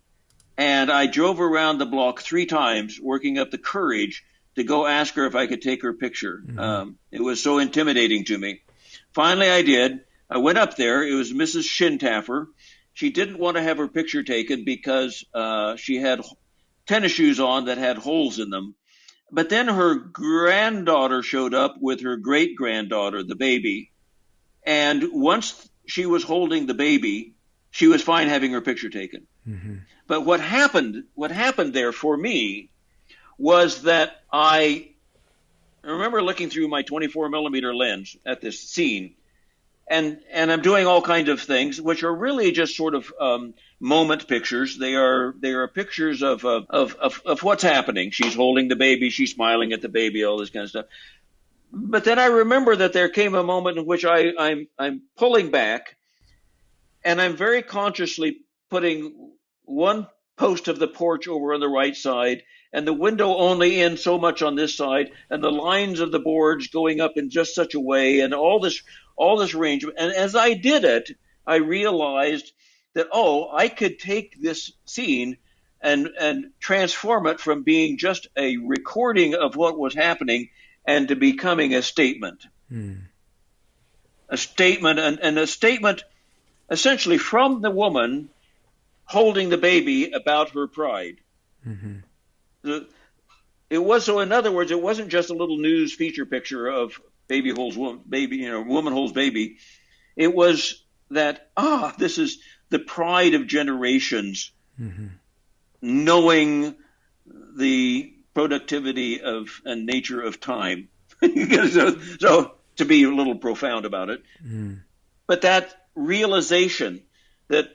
And I drove around the block 3 times, working up the courage to go ask her if I could take her picture. It was so intimidating to me. Finally, I did. I went up there. It was Mrs. Shintaffer. She didn't want to have her picture taken because she had tennis shoes on that had holes in them. But then her granddaughter showed up with her great-granddaughter, the baby. And once she was holding the baby, she was fine having her picture taken. But what happened there for me was that I remember looking through my 24 millimeter lens at this scene, and I'm doing all kinds of things, which are really just sort of moment pictures. They are pictures of what's happening. She's holding the baby, she's smiling at the baby, all this kind of stuff. But then I remember that there came a moment in which I'm pulling back, and I'm very consciously putting one post of the porch over on the right side, and the window only in so much on this side, and the lines of the boards going up in just such a way, and all this arrangement. And as I did it, I realized that, I could take this scene and transform it from being just a recording of what was happening and to becoming a statement. A statement, and a statement essentially from the woman holding the baby about her pride. It was, so in other words, it wasn't just a little news feature picture of woman holds baby. It was that, this is the pride of generations, knowing the productivity of and nature of time. so to be a little profound about it, but that realization that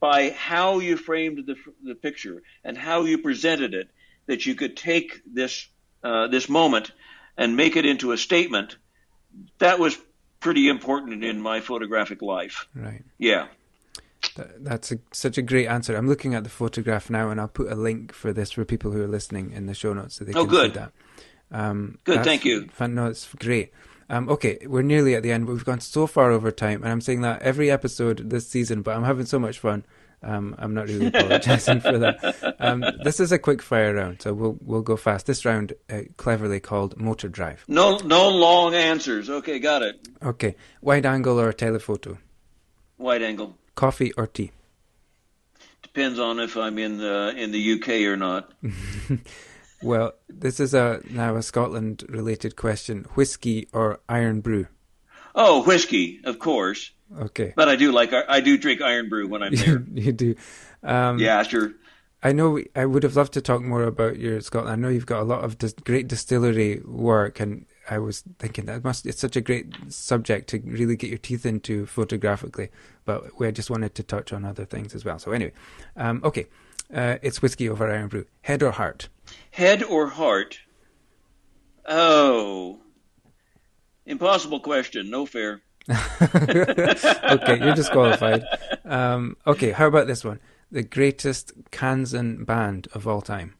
by how you framed the picture and how you presented it, that you could take this moment and make it into a statement, that was pretty important in my photographic life. Right. Yeah. That's such a great answer. I'm looking at the photograph now, and I'll put a link for this for people who are listening in the show notes so they can see that. Good, thank you. No, it's great. Okay, we're nearly at the end. We've gone so far over time, and I'm saying that every episode this season, but I'm having so much fun. I'm not really apologizing for that. This is a quick fire round, so we'll go fast. This round, cleverly called Motor Drive. No long answers. Okay, got it. Okay, wide angle or telephoto? Wide angle. Coffee or tea? Depends on if I'm in the UK or not. Well, this is now a Scotland-related question. Whiskey or iron brew? Oh, whiskey, of course. Okay. But I do drink iron brew when I'm there. You do. Yeah, sure. I know I would have loved to talk more about your Scotland. I know you've got a lot of great distillery work, and I was thinking it's such a great subject to really get your teeth into photographically, but we just wanted to touch on other things as well. So anyway, okay. It's whiskey over iron brew. Head or heart? Head or heart? Oh, impossible question. No fair. Okay, you're disqualified. Okay, how about this one? The greatest Kansan band of all time?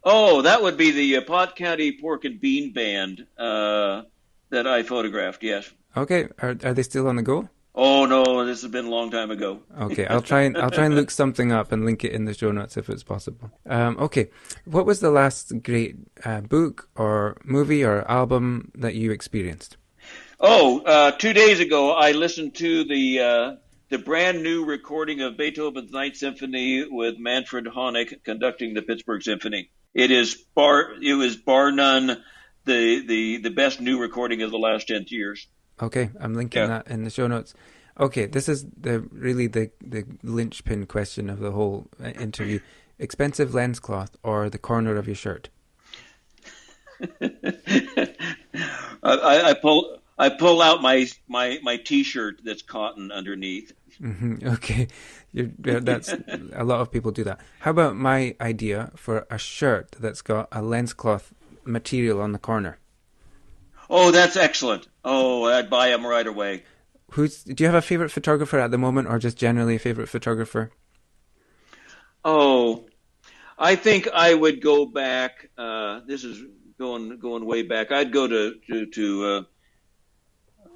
Oh, that would be the Pot County Pork and Bean Band that I photographed, yes. Okay, are they still on the go? Oh no, this has been a long time ago. Okay, I'll try and look something up and link it in the show notes if it's possible. Okay, what was the last great book or movie or album that you experienced? Oh, 2 days ago I listened to the brand new recording of Beethoven's Ninth Symphony with Manfred Honeck conducting the Pittsburgh Symphony. It was bar none the best new recording of the last 10 years. Okay, I'm linking that in the show notes. Okay, this is the linchpin question of the whole interview. Expensive lens cloth or the corner of your shirt? I pull out my T-shirt that's cotton underneath. Mm-hmm. Okay, that's a lot of people do that. How about my idea for a shirt that's got a lens cloth material on the corner? Oh, that's excellent. Oh, I'd buy them right away. Do you have a favorite photographer at the moment, or just generally a favorite photographer? Oh, I think I would go back. This is going way back. I'd go to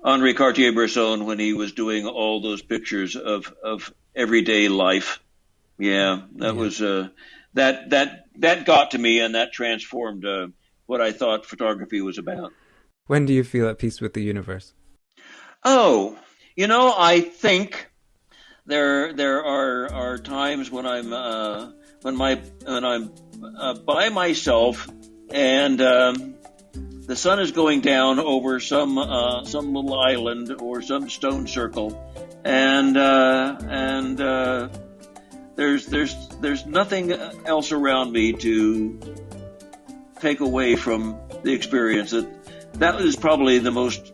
Henri Cartier-Bresson when he was doing all those pictures of everyday life. Yeah, that was that got to me, and that transformed what I thought photography was about. When do you feel at peace with the universe? Oh, I think there are times when I'm by myself and the sun is going down over some little island or some stone circle, and there's nothing else around me to take away from the experience. That is probably the most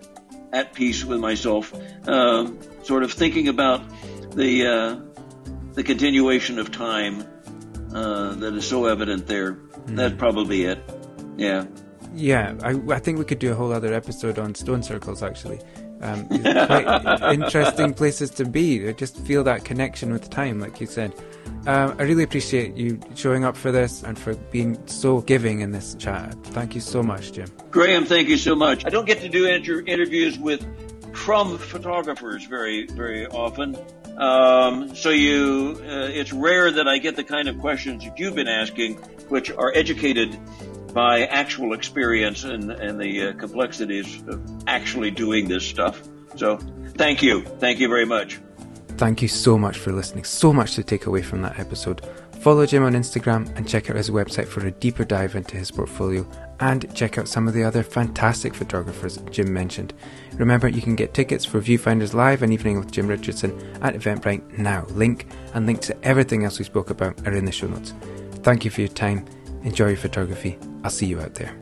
at peace with myself, sort of thinking about the continuation of time that is so evident there. That's probably it. Yeah. Yeah, I think we could do a whole other episode on stone circles, actually. Quite interesting places to be. I just feel that connection with time, like you said. I really appreciate you showing up for this and for being so giving in this chat. Thank you so much, Jim. Graham, thank you so much. I don't get to do interviews from photographers very, very often. It's rare that I get the kind of questions that you've been asking, which are educated by actual experience and the complexities of actually doing this stuff. So thank you. Thank you very much. Thank you so much for listening. So much to take away from that episode. Follow Jim on Instagram and check out his website for a deeper dive into his portfolio, and check out some of the other fantastic photographers Jim mentioned. Remember, you can get tickets for Viewfinders Live, an evening with Jim Richardson at Eventbrite now. Link and links to everything else we spoke about are in the show notes. Thank you for your time. Enjoy your photography. I'll see you out there.